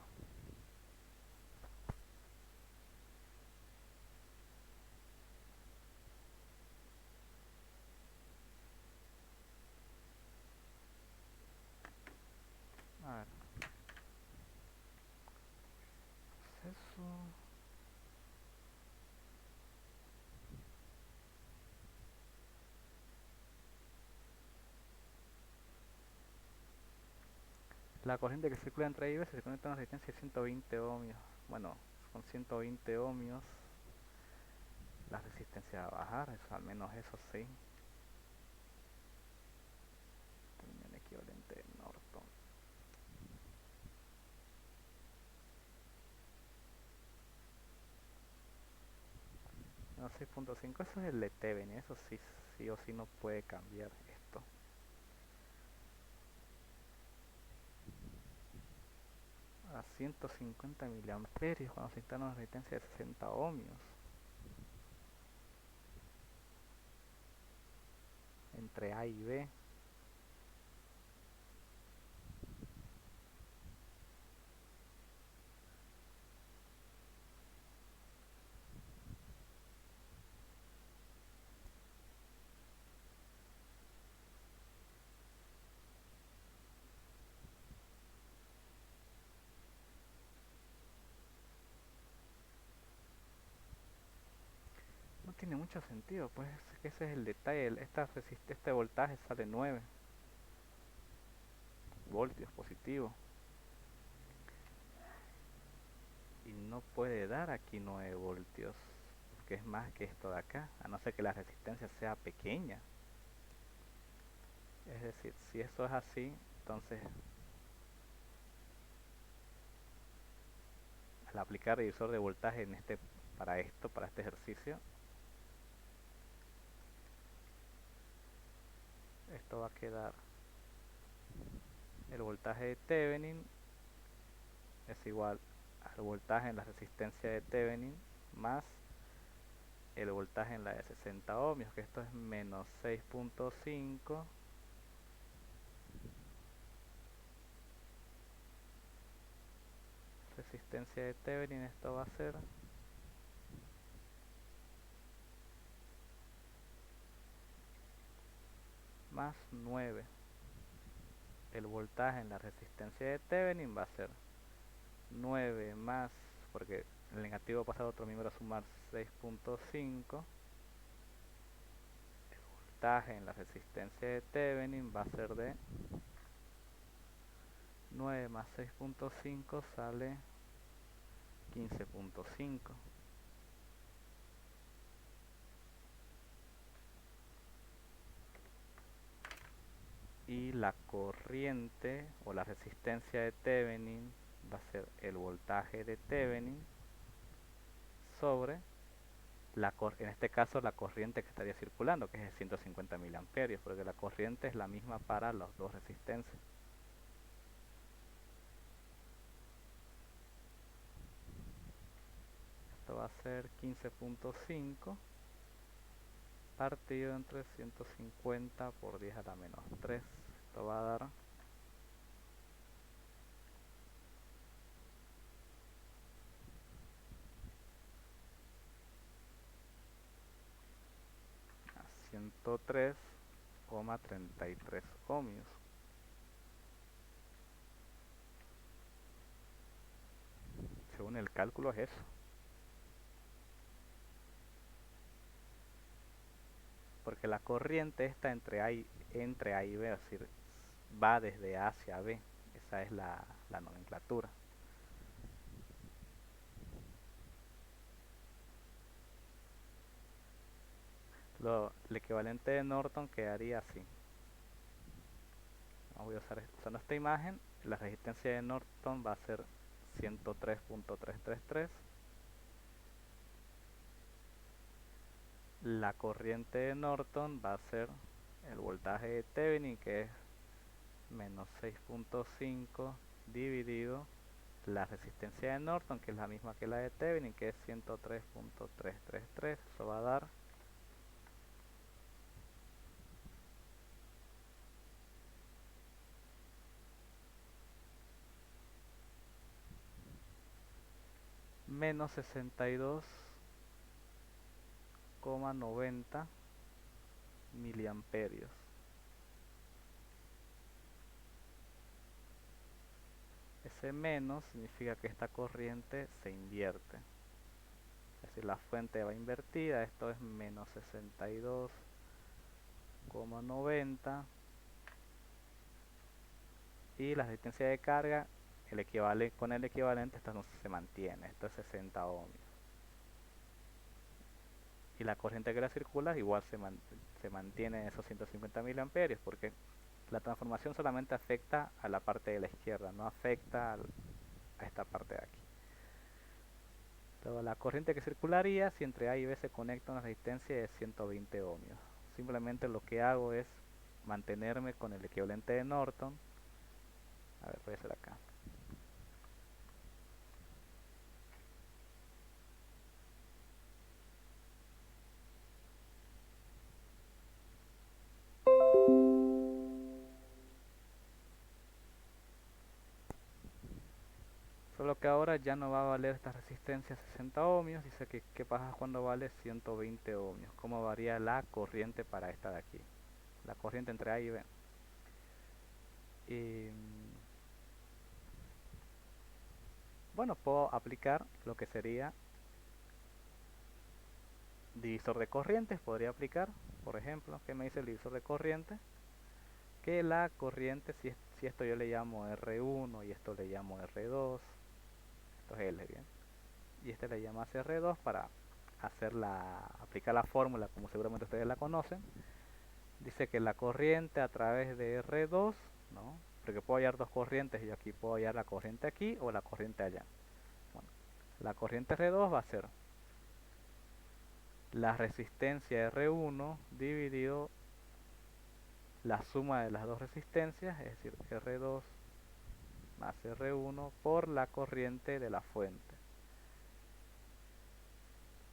A ver, ¿qué es eso? La corriente que circula entre ellos se conecta a una resistencia de 120 ohmios. Bueno, con 120 ohmios la resistencia va a bajar, eso, al menos eso sí. También el equivalente de Norton. No, 6.5, eso es el de Thevenin, eso sí, sí o sí no puede cambiar esto. A 150 miliamperios cuando se instala una resistencia de 60 ohmios. Entre A y B. No tiene mucho sentido, pues es que ese es el detalle. Este voltaje sale 9 voltios positivo. y no puede dar aquí 9 voltios, porque es más que esto de acá, a no ser que la resistencia sea pequeña. Es decir, si esto es así, entonces al aplicar divisor de voltaje en para este ejercicio, esto va a quedar, el voltaje de Thevenin es igual al voltaje en la resistencia de Thevenin más el voltaje en la de 60 ohmios, que esto es menos 6.5 resistencia de Thevenin. Esto va a ser más 9. El voltaje en la resistencia de Thevenin va a ser 9 más, porque el negativo pasa a otro número a sumar 6.5. El voltaje en la resistencia de Thevenin va a ser de 9 más 6.5 sale 15.5. Y la corriente o la resistencia de Thevenin va a ser el voltaje de Thevenin sobre en este caso la corriente que estaría circulando, que es de 150 miliamperios, porque la corriente es la misma para las dos resistencias. Esto va a ser 15.5 partido entre 150 por 10 a la menos 3. Esto va a dar 103,33 ohmios. Según el cálculo es eso. Porque la corriente está entre A y B, es decir, va desde A hacia B. Esa es la nomenclatura. El equivalente de Norton quedaría así. Voy a usar usando esta imagen. La resistencia de Norton va a ser 103.333. La corriente de Norton va a ser el voltaje de Thevenin, que es menos 6.5 dividido la resistencia de Norton, que es la misma que la de Thevenin, que es 103.333. Eso va a dar menos 62,90 miliamperios. Ese menos significa que esta corriente se invierte. Es decir, la fuente va invertida. Esto es menos 62,90 y la resistencia de carga, con el equivalente, esto no se mantiene. Esto es 60 ohmios. Y la corriente que la circula igual se mantiene en esos 150 miliamperios, porque la transformación solamente afecta a la parte de la izquierda, no afecta a esta parte de aquí. Entonces, la corriente que circularía si entre A y B se conecta una resistencia de 120 ohmios. Simplemente lo que hago es mantenerme con el equivalente de Norton. A ver, voy a hacer acá. Solo que ahora ya no va a valer esta resistencia 60 ohmios. Dice que qué pasa cuando vale 120 ohmios. ¿Cómo varía la corriente para esta de aquí? La corriente entre A y B. Y, bueno, puedo aplicar lo que sería divisor de corrientes. Podría aplicar, por ejemplo, ¿qué me dice el divisor de corriente? Que la corriente, si esto yo le llamo R1 y esto le llamo R2, esto es L, bien. y este le llamas R2 para aplicar la fórmula como seguramente ustedes la conocen. Dice que la corriente a través de R2, ¿no? Porque puedo hallar dos corrientes y aquí puedo hallar la corriente aquí o la corriente allá. Bueno, la corriente R2 va a ser la resistencia R1 dividido la suma de las dos resistencias, es decir, R2 más R1 por la corriente de la fuente.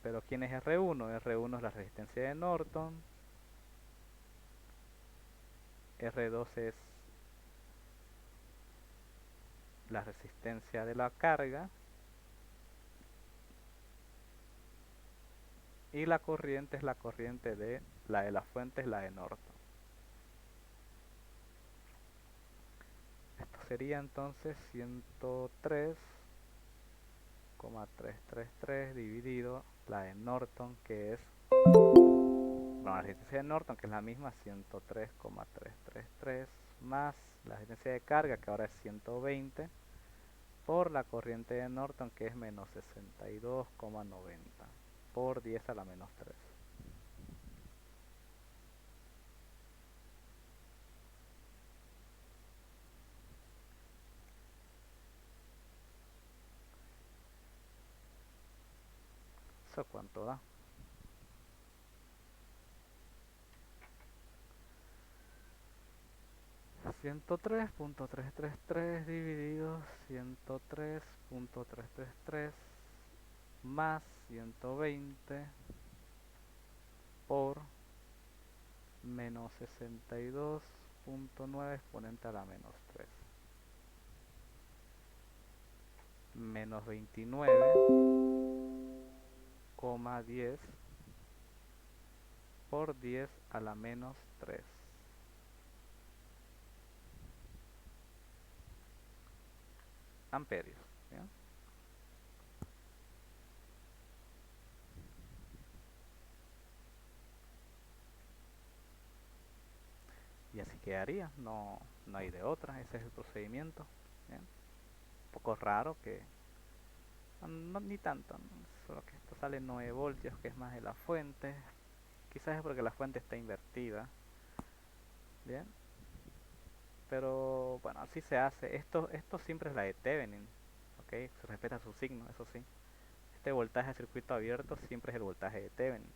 Pero ¿quién es R1? R1 es la resistencia de Norton, R2 es la resistencia de la carga y la corriente es la corriente de la fuente, es la de Norton. Esto sería entonces 103,333 dividido la de Norton, que es, bueno, la resistencia de Norton, que es la misma, 103,333 más la resistencia de carga, que ahora es 120, por la corriente de Norton, que es menos 62,90 por 10 a la menos 3. ¿Eso cuánto da? 103,333 dividido 103,333 más 120 por menos 62,9 exponente a la menos 3 menos 29,10 por 10 a la menos 3 amperios. ¿Bien? Y así quedaría, no hay de otra, ese es el procedimiento. ¿Bien? Un poco raro que, ni tanto, ¿no? Solo que esto sale 9 voltios, que es más de la fuente. Quizás es porque la fuente está invertida. Bien, pero bueno, así se hace. Esto siempre es la de Thevenin, ¿ok? Se respeta su signo, eso sí. Este voltaje de circuito abierto siempre es el voltaje de Thevenin.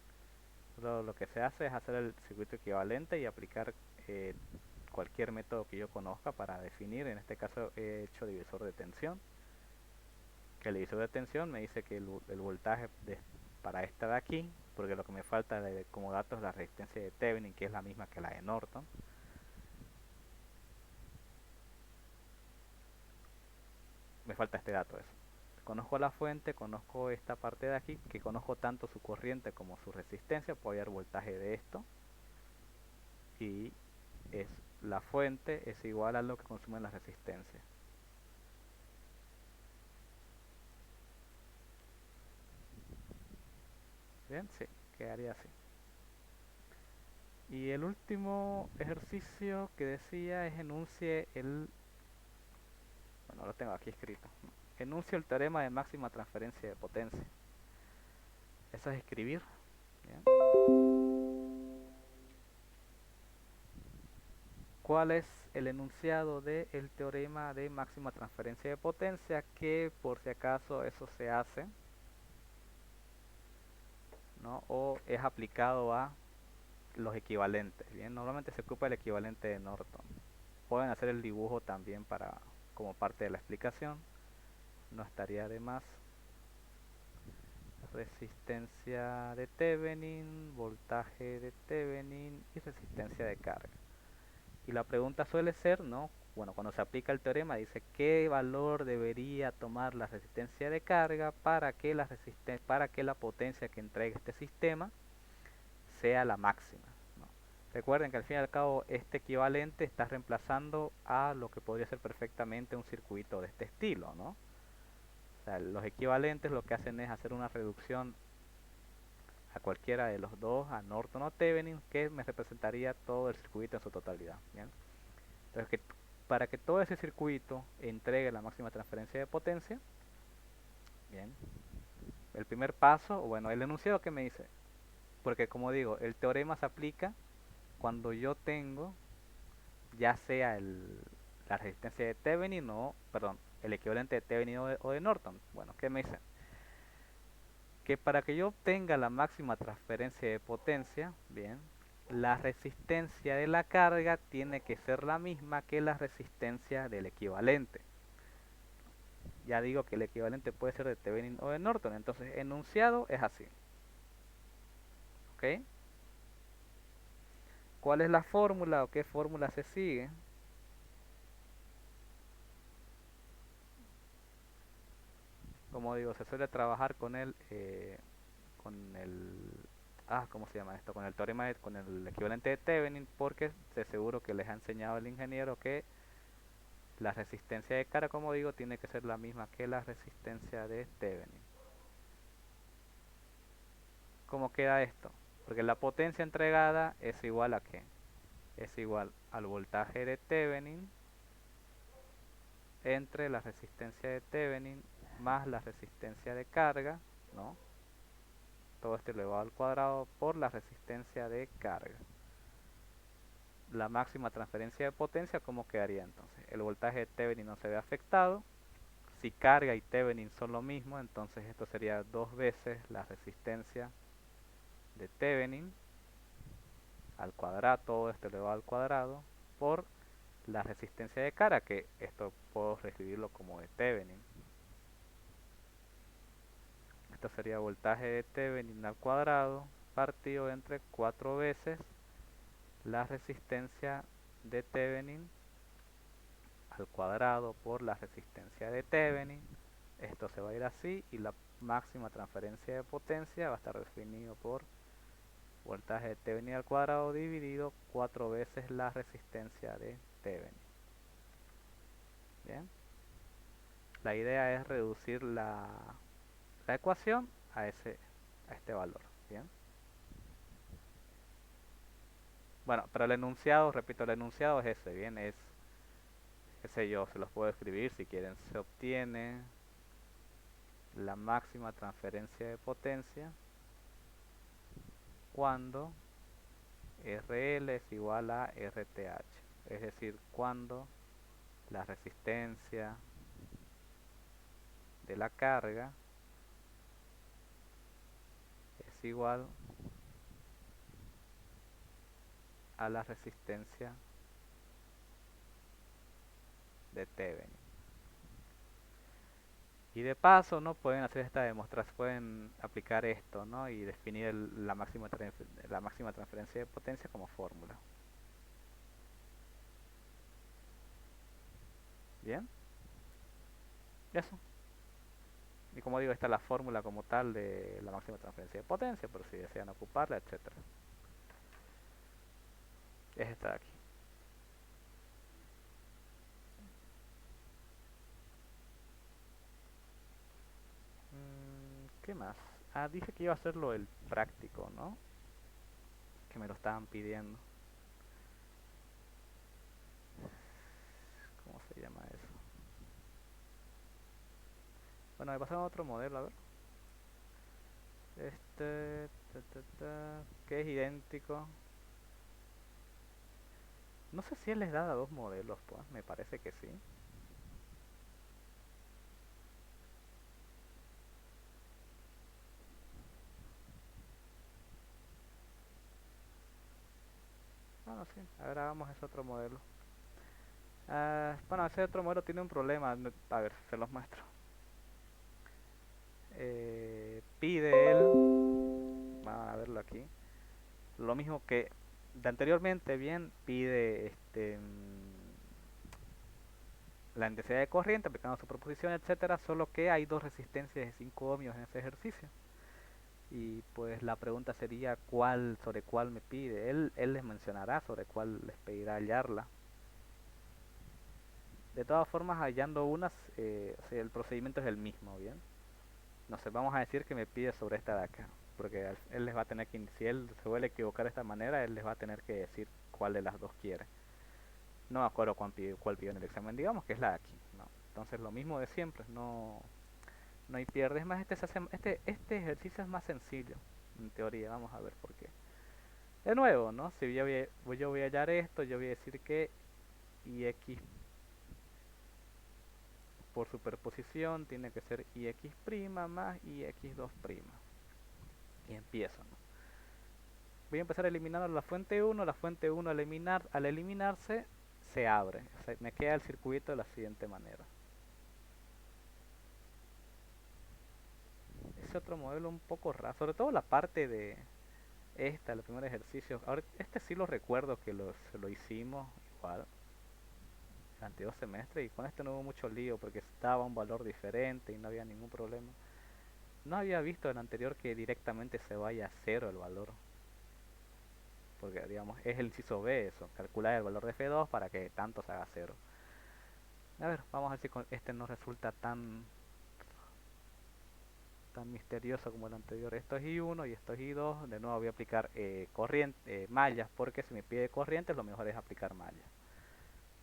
Lo que se hace es hacer el circuito equivalente y aplicar eh, cualquier método que yo conozca para definir. En este caso he hecho divisor de tensión, que el divisor de tensión me dice que el voltaje para esta de aquí, porque lo que me falta como datos es la resistencia de Thevenin, que es la misma que la de Norton. Me falta este dato, eso. Conozco la fuente, conozco esta parte de aquí, que conozco tanto su corriente como su resistencia, puedo hallar voltaje de esto, y es la fuente es igual a lo que consume la resistencia. Bien, sí, quedaría así. Y el último ejercicio que decía es enuncie bueno, lo tengo aquí escrito. Enuncie el teorema de máxima transferencia de potencia. Eso es escribir. Bien. ¿Cuál es el enunciado del teorema de máxima transferencia de potencia? Que por si acaso eso se hace, ¿no? O es aplicado a los equivalentes. Bien, normalmente se ocupa el equivalente de Norton. Pueden hacer el dibujo también como parte de la explicación, no estaría de más. Resistencia de Thevenin, voltaje de Thevenin y resistencia de carga. Y la pregunta suele ser, ¿no? Bueno, cuando se aplica el teorema dice qué valor debería tomar la resistencia de carga para que la potencia que entregue este sistema sea la máxima, ¿no? Recuerden que al fin y al cabo este equivalente está reemplazando a lo que podría ser perfectamente un circuito de este estilo, ¿no? O sea, los equivalentes lo que hacen es hacer una reducción a cualquiera de los dos, a Norton o Thevenin, que me representaría todo el circuito en su totalidad. ¿Bien? Entonces, para que todo ese circuito entregue la máxima transferencia de potencia, bien, el primer paso, o bueno, el enunciado que me dice, porque como digo, el teorema se aplica cuando yo tengo ya sea la resistencia de Thevenin o, perdón, el equivalente de Thevenin o de Norton. Bueno, ¿qué me dice? Que para que yo obtenga la máxima transferencia de potencia, bien, la resistencia de la carga tiene que ser la misma que la resistencia del equivalente. Ya digo que el equivalente puede ser de Thevenin o de Norton, entonces enunciado es así. ¿Ok? ¿Cuál es la fórmula o qué fórmula se sigue? Como digo, se suele trabajar con el, ¿cómo se llama esto? Con el teorema, con el equivalente de Thevenin, porque de seguro que les ha enseñado el ingeniero que la resistencia de carga, como digo, tiene que ser la misma que la resistencia de Thevenin. ¿Cómo queda esto? Porque la potencia entregada es igual a ¿qué? Es igual al voltaje de Thevenin entre la resistencia de Thevenin más la resistencia de carga, ¿no? Todo esto elevado al cuadrado por la resistencia de carga. La máxima transferencia de potencia, ¿cómo quedaría entonces? El voltaje de Thevenin no se ve afectado. Si carga y Thevenin son lo mismo, entonces esto sería dos veces la resistencia de Thevenin al cuadrado, todo esto elevado al cuadrado, por la resistencia de carga, que esto puedo reescribirlo como de Thevenin. Esto sería voltaje de Thevenin al cuadrado partido entre 4 veces la resistencia de Thevenin al cuadrado por la resistencia de Thevenin. Esto se va a ir así y la máxima transferencia de potencia va a estar definido por voltaje de Thevenin al cuadrado dividido 4 veces la resistencia de Thevenin. Bien, la idea es reducir la ecuación a este valor. Bien, bueno, pero el enunciado, repito, el enunciado es ese. Bien, es, qué sé yo, se los puedo escribir si quieren. Se obtiene la máxima transferencia de potencia cuando RL es igual a RTH, es decir, cuando la resistencia de la carga es igual a la resistencia de Thevenin. Y de paso, ¿no? Pueden hacer esta demostración, pueden aplicar esto, ¿no? Y definir la máxima transferencia de potencia como fórmula. Bien, eso. Y como digo, esta es la fórmula como tal de la máxima transferencia de potencia, por si desean ocuparla, etcétera. Es esta de aquí. ¿Qué más? Dije que iba a hacerlo el práctico, ¿no? Que me lo estaban pidiendo. ¿Cómo se llama eso? Bueno, me pasaron otro modelo, a ver. Que es idéntico. No sé si él les da dos modelos, pues. Me parece que sí. Bueno, sí. Ahora vamos a ese otro modelo. Bueno, ese otro modelo tiene un problema. A ver, se los muestro. Pide él, vamos a verlo aquí, lo mismo que de anteriormente, bien, pide la intensidad de corriente aplicando su proposición, etcétera, solo que hay dos resistencias de 5 ohmios en ese ejercicio. Y pues la pregunta sería sobre cuál me pide. Él les mencionará sobre cuál les pedirá hallarla. De todas formas, hallando unas, o sea, el procedimiento es el mismo, bien. No sé, vamos a decir que me pide sobre esta de acá, porque él les va a tener que, si él se vuelve a equivocar de esta manera, él les va a tener que decir cuál de las dos quiere. No me acuerdo cuál pidió en el examen, digamos que es la de aquí, ¿no? Entonces lo mismo de siempre, no, no hay pierde. Es más, este ejercicio es más sencillo, en teoría. Vamos a ver por qué. De nuevo, ¿no? Si yo voy a hallar esto, yo voy a decir que ix por superposición tiene que ser ix' más ix2'. Y empiezo, ¿no? Voy a empezar eliminando la fuente 1. La fuente 1 al eliminarse se abre. O sea, me queda el circuito de la siguiente manera. Es otro modelo un poco raro, sobre todo la parte de el primer ejercicio. Ahora, este sí lo recuerdo que se lo hicimos igual el anterior semestre, y con este no hubo mucho lío porque estaba un valor diferente y no había ningún problema. No había visto el anterior que directamente se vaya a cero el valor, porque digamos es el inciso B eso, calcular el valor de F2 para que tanto se haga cero. A ver, vamos a ver si con este no resulta tan misterioso como el anterior. Esto es I1 y esto es I2. De nuevo voy a aplicar mallas, porque si me pide corrientes lo mejor es aplicar mallas.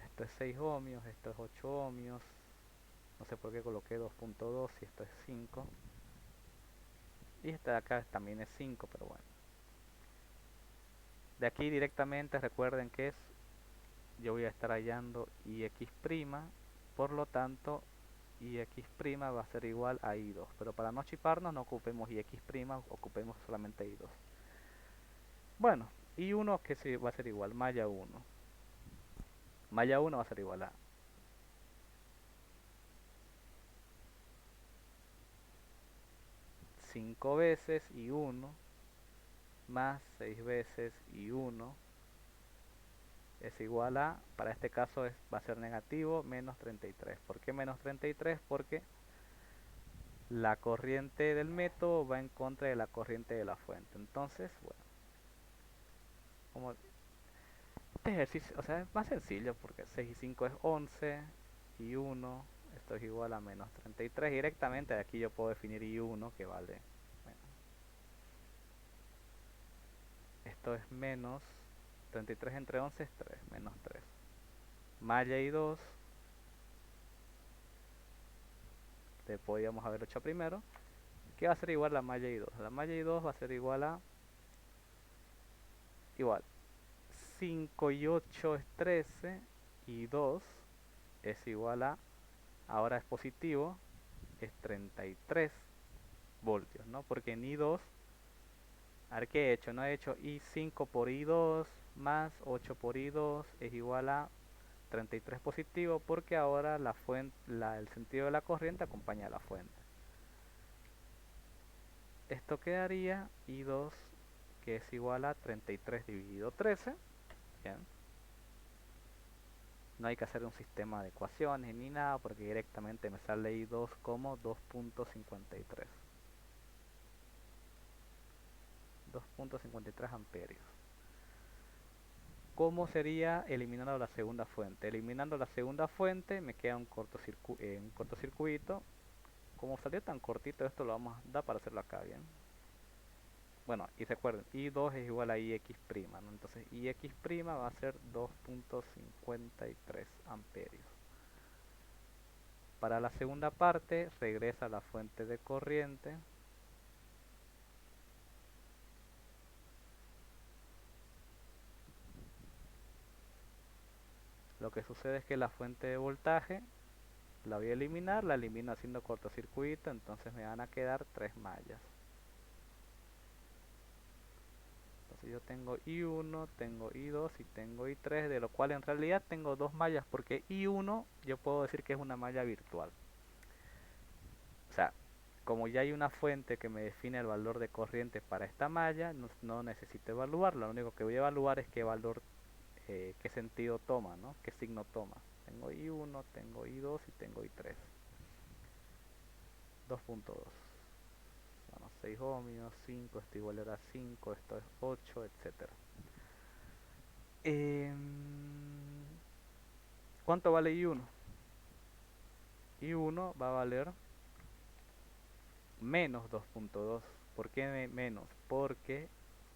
Esto es 6 ohmios, esto es 8 ohmios. No sé por qué coloqué 2.2 y esto es 5. Y este de acá también es 5, pero bueno. De aquí directamente recuerden que yo voy a estar hallando ix', por lo tanto ix' va a ser igual a I2, pero para no chiparnos no ocupemos ix', ocupemos solamente I2. Bueno, I1 que sí va a ser igual, malla 1. Malla 1 va a ser igual a 5 veces I1 más 6 veces I1 es igual a, para este caso va a ser negativo, menos 33. ¿Por qué menos 33? Porque la corriente del método va en contra de la corriente de la fuente. Entonces, bueno, como este ejercicio, o sea, es más sencillo porque 6 y 5 es 11 y 1, esto es igual a menos 33. Directamente de aquí yo puedo definir I1 que vale, bueno, esto es menos 33 entre 11 es 3, menos 3. Malla I2, le podíamos haber hecho primero, que va a ser igual a malla I2. La malla I2 va a ser igual 5 y 8 es 13 y 2 es igual a, ahora es positivo, es 33 voltios, ¿no? Porque en I2, a ver qué he hecho, no he hecho I5 por I2 más 8 por I2 es igual a 33 positivo, porque ahora la fuente, el sentido de la corriente acompaña a la fuente. Esto quedaría I2 que es igual a 33 dividido 13. Bien. No hay que hacer un sistema de ecuaciones ni nada porque directamente me sale I2 como 2.53. 2.53 amperios. ¿Cómo sería eliminando la segunda fuente? Eliminando la segunda fuente me queda un cortocircuito. Como salió tan cortito, esto lo vamos a dar para hacerlo acá, bien. Bueno, y recuerden, I2 es igual a IX', ¿no? Entonces IX' va a ser 2.53 amperios. Para la segunda parte, regresa a la fuente de corriente. Lo que sucede es que la fuente de voltaje la voy a eliminar, la elimino haciendo cortocircuito, entonces me van a quedar 3 mallas. Entonces yo tengo I1, tengo I2 y tengo I3, de lo cual en realidad tengo 2 mallas, porque I1 yo puedo decir que es una malla virtual. O sea, como ya hay una fuente que me define el valor de corriente para esta malla, no necesito evaluarla, lo único que voy a evaluar es qué valor, qué sentido toma, ¿no? Qué signo toma. Tengo I1, tengo I2 y tengo I3. 2.2. Bueno, 6 ohmios, 5, esto igual era 5, esto es 8, etcétera. ¿Cuánto vale I1? I1 va a valer menos 2.2. ¿Por qué menos? Porque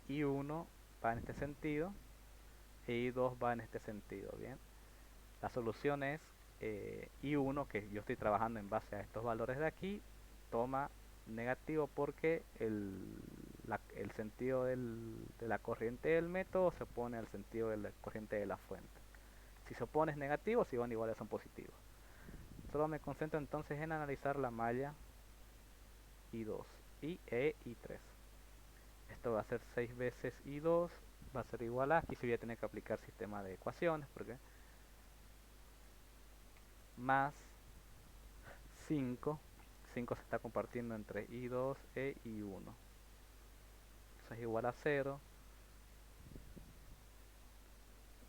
I1 va en este sentido e I2 va en este sentido, ¿bien? La solución es I1, que yo estoy trabajando en base a estos valores de aquí, toma negativo porque el sentido de la corriente del método se opone al sentido de la corriente de la fuente. Si se opone es negativo, si van iguales son positivos. Solo me concentro entonces en analizar la malla I2 y I3. Esto va a ser 6 veces I2, va a ser igual a, aquí se voy a tener que aplicar sistema de ecuaciones, porque más 5 5 se está compartiendo entre I2 e I1. Eso es igual a 0.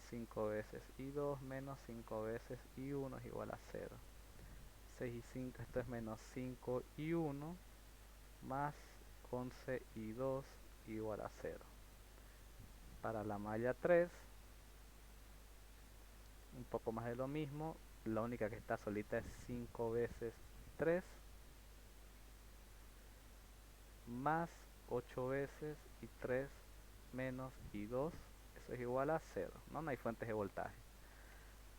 5 veces I2 menos 5 veces I1 es igual a 0. 6 y 5, esto es menos 5 I1 más 11 I2 igual a 0. Para la malla 3, un poco más de lo mismo. La única que está solita es 5 veces 3 más 8 veces I3 menos I2. Eso es igual a 0. No hay fuentes de voltaje.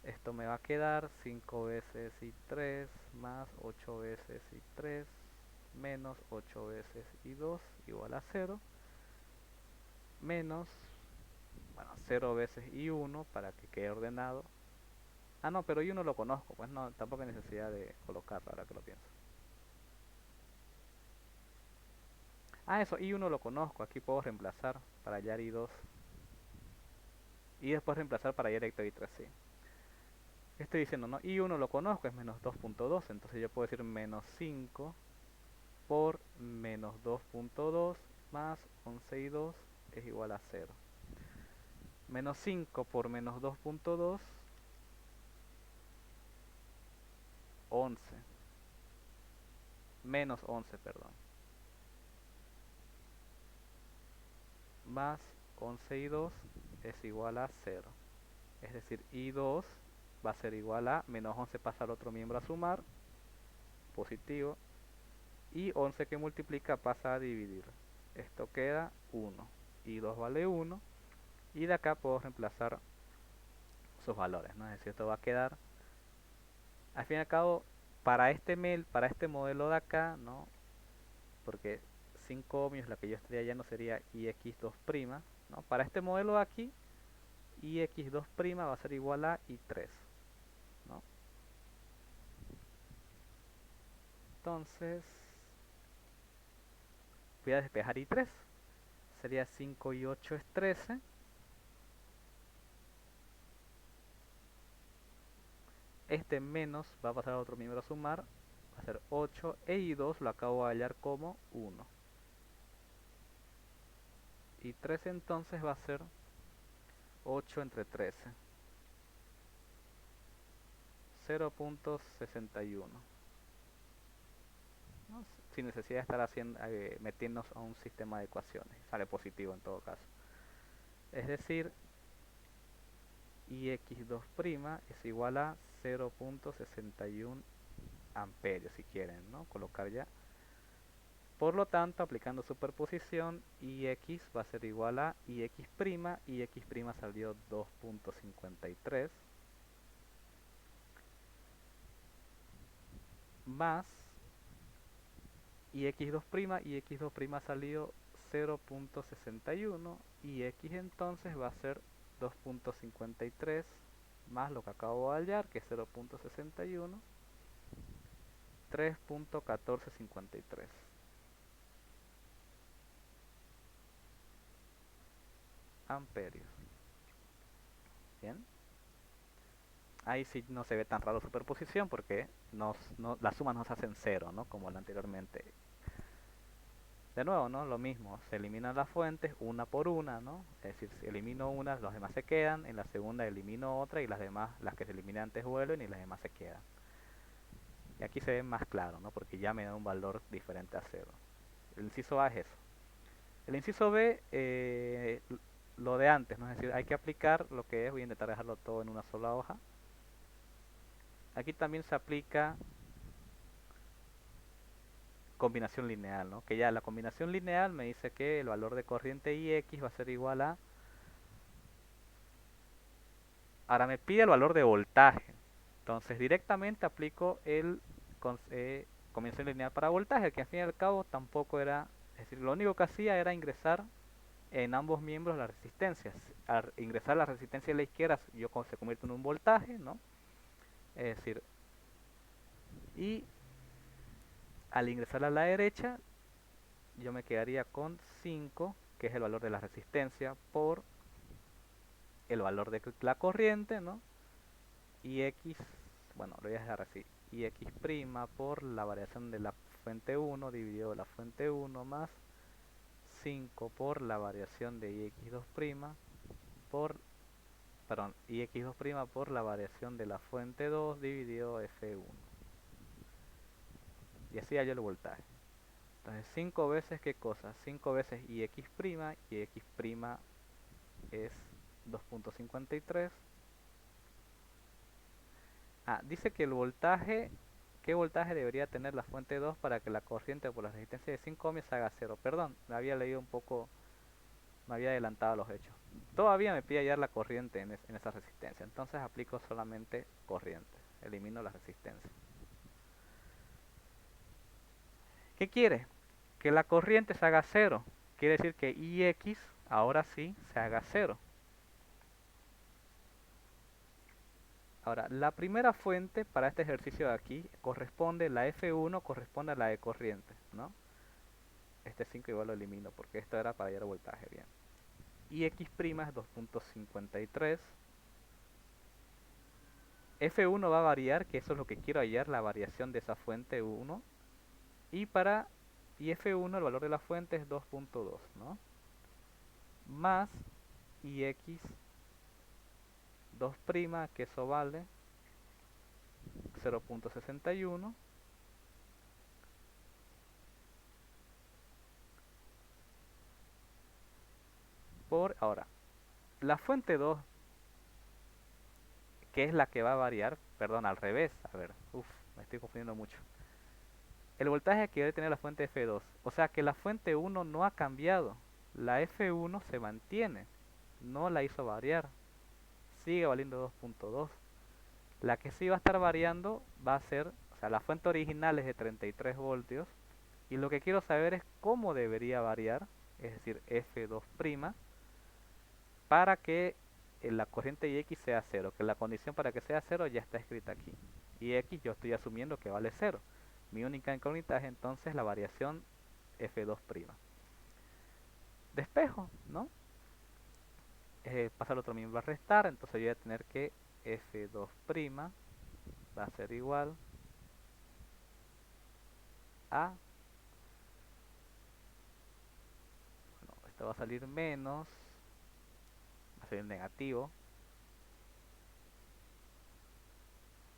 Esto me va a quedar 5 veces I3 más 8 veces I3 menos 8 veces I2 igual a 0. Menos, bueno, 0 veces I1 para que quede ordenado. Ah, no, pero I1 lo conozco, pues no, tampoco hay necesidad de colocarlo ahora que lo pienso. Ah, eso, I1 lo conozco, aquí puedo reemplazar para hallar I2. Y después reemplazar para hallar I3, sí. Estoy diciendo, no, I1 lo conozco, es menos 2.2, entonces yo puedo decir menos 5 por menos 2.2 más 11 y 2 es igual a 0. Menos 5 por menos 2.2, 11. Menos 11, perdón. Más 11 y 2 es igual a 0. Es decir, I2 va a ser igual a menos 11 pasa al otro miembro a sumar, positivo. Y 11 que multiplica pasa a dividir. Esto queda 1. I2 vale 1. Y de acá puedo reemplazar sus valores, ¿no? Es decir, esto va a quedar, al fin y al cabo, para este modelo de acá, ¿no? Porque 5 ohmios la que yo estaría hallando sería IX2', ¿no? Para este modelo de aquí, IX2' va a ser igual a I3, ¿no? Entonces, voy a despejar I3. Sería 5 y 8 es 13. Este menos va a pasar a otro miembro a sumar, va a ser 8 e I2 lo acabo de hallar como 1. Y 3 entonces va a ser 8 entre 13, 0.61. ¿No? Sin necesidad de estar metiéndonos a un sistema de ecuaciones, sale positivo en todo caso. Es decir, IX2' es igual a 0.61 amperios si quieren, ¿no? Colocar ya. Por lo tanto, aplicando superposición, IX va a ser igual a IX', IX' salió 2.53, más IX2', IX2' salió 0.61, y X entonces va a ser 2.53 más lo que acabo de hallar, que es 0.61, 3.1453 amperios. Bien. Ahí sí no se ve tan raro superposición porque las sumas nos hacen cero, ¿no? Como la anteriormente. De nuevo, ¿no? Lo mismo, se eliminan las fuentes una por una, ¿no? Es decir, si elimino una, los demás se quedan, en la segunda elimino otra y las demás, las que se eliminan antes vuelven y las demás se quedan. Y aquí se ve más claro, ¿no? Porque ya me da un valor diferente a cero. El inciso A es eso. El inciso B, lo de antes, ¿no? Es decir, hay que aplicar lo que es, voy a intentar dejarlo todo en una sola hoja. Aquí también se aplica combinación lineal, ¿no? Que ya la combinación lineal me dice que el valor de corriente IX va a ser igual a... Ahora me pide el valor de voltaje. Entonces directamente aplico combinación lineal para voltaje, que al fin y al cabo tampoco era, es decir, lo único que hacía era ingresar en ambos miembros las resistencias. Al ingresar la resistencia a la izquierda, se convierte en un voltaje, ¿no? Es decir, y al ingresar a la derecha, yo me quedaría con 5, que es el valor de la resistencia, por el valor de la corriente, ¿no? Y x, bueno, lo voy a dejar así, y x' por la variación de la fuente 1 dividido la fuente 1 más 5 por la variación de ix2' por, perdón, ix2' por la variación de la fuente 2 dividido f1. Y así hallo el voltaje. Entonces 5 veces, ¿qué cosa? 5 veces ix', y x' es 2.53. Dice que el voltaje, ¿qué voltaje debería tener la fuente 2 para que la corriente por la resistencia de 5 ohms haga 0? Perdón, me había leído un poco, me había adelantado a los hechos. Todavía me pide hallar la corriente en esa resistencia, entonces aplico solamente corriente, elimino la resistencia. ¿Qué quiere? Que la corriente se haga 0. Quiere decir que Ix ahora sí se haga 0. Ahora, la primera fuente para este ejercicio de aquí corresponde, la F1 corresponde a la de corriente, ¿no? Este 5 igual lo elimino porque esto era para hallar voltaje, bien. Y X' es 2.53. F1 va a variar, que eso es lo que quiero hallar, la variación de esa fuente 1. Y para F1 el valor de la fuente es 2.2, ¿no? Más IX 2', que eso vale 0.61. Por ahora, la fuente 2, que es la que va a variar, perdón, al revés, a ver, me estoy confundiendo mucho. El voltaje que debe tener la fuente F2, o sea que la fuente 1 no ha cambiado, la F1 se mantiene, no la hizo variar, sigue valiendo 2.2. La que sí va a estar variando va a ser, o sea, la fuente original es de 33 voltios, y lo que quiero saber es cómo debería variar, es decir, F2', para que la corriente Ix sea 0, que la condición para que sea 0 ya está escrita aquí. Y X yo estoy asumiendo que vale 0. Mi única incógnita es entonces la variación F2'. Despejo, ¿no? Pasa el otro miembro a restar, entonces yo voy a tener que F2' va a ser igual a, bueno, esto va a salir menos, va a salir negativo.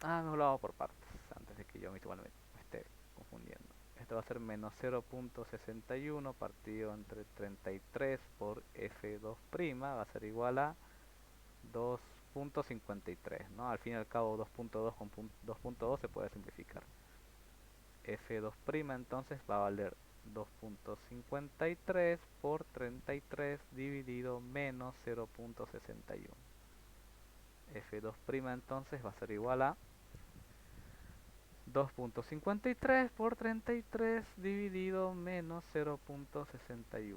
Mejor lo hago por partes, antes de que yo igualmente me esté confundiendo. Esto va a ser menos 0.61 partido entre 33 por F2', va a ser igual a 2.53, ¿no? Al fin y al cabo 2.2 con 2.2 se puede simplificar. F2' entonces va a valer 2.53 por 33 dividido menos 0.61. F2' entonces va a ser igual a 2.53 por 33 dividido menos 0.61.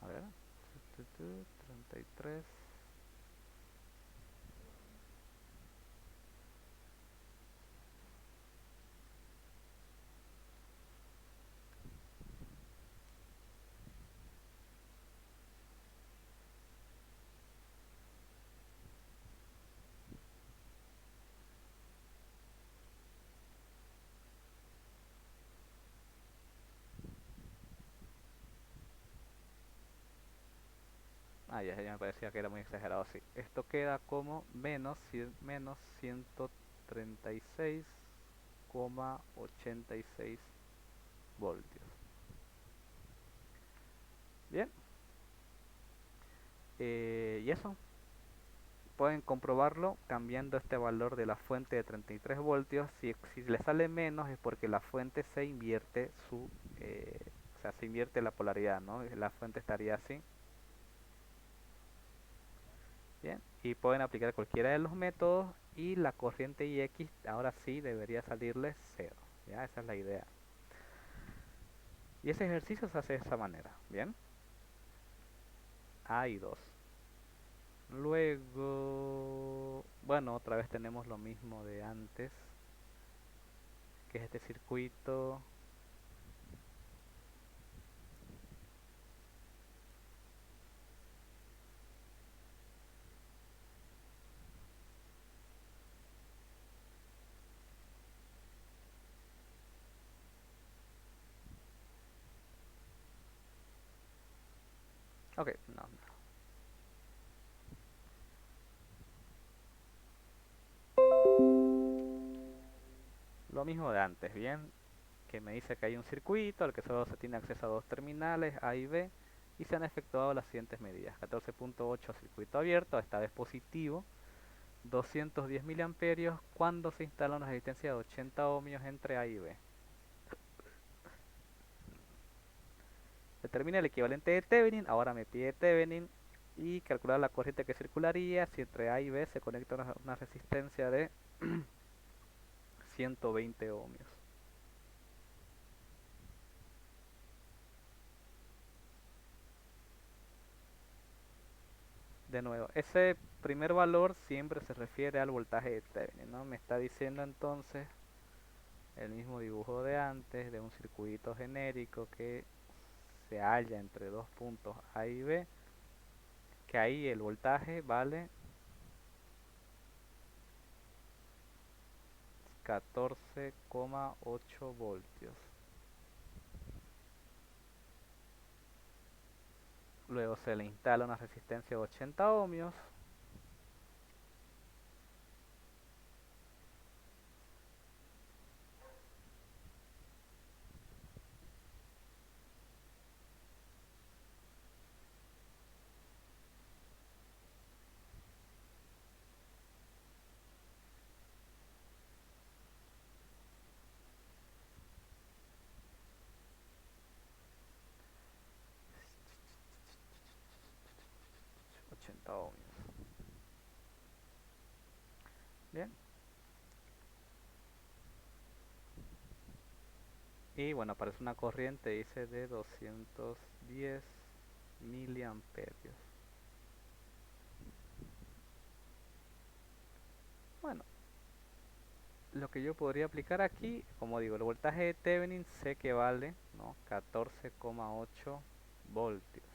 A ver, 33. Ya me parecía que era muy exagerado así. Esto queda como menos 136,86 voltios. Bien, Y eso, pueden comprobarlo cambiando este valor de la fuente de 33 voltios. Si le sale menos es porque la fuente se invierte o sea, se invierte la polaridad, ¿no? La fuente estaría así. Bien, y pueden aplicar cualquiera de los métodos y la corriente IX ahora sí debería salirles cero. Ya, esa es la idea. Y ese ejercicio se hace de esa manera. Bien, A y 2. Luego, bueno, otra vez tenemos lo mismo de antes, que es este circuito. Ok, no, no. Lo mismo de antes, bien, que me dice que hay un circuito al que solo se tiene acceso a dos terminales, A y B, y se han efectuado las siguientes medidas. 14.8 circuito abierto, esta vez positivo, 210 miliamperios cuando se instala una resistencia de 80 ohmios entre A y B. Determina el equivalente de Thevenin, ahora me pide Thevenin, y calcular la corriente que circularía si entre A y B se conecta una resistencia de 120 ohmios. De nuevo, ese primer valor siempre se refiere al voltaje de Thevenin, ¿no? Me está diciendo entonces el mismo dibujo de antes, de un circuito genérico que se halla entre dos puntos A y B, que ahí el voltaje vale 14,8 voltios. Luego se le instala una resistencia de 80 ohmios. ochenta ohmios. Bien. Y bueno, aparece una corriente, dice, de 210 miliamperios. Bueno, lo que yo podría aplicar aquí, como digo, el voltaje de Thevenin sé que vale, ¿no?, 14,8 voltios.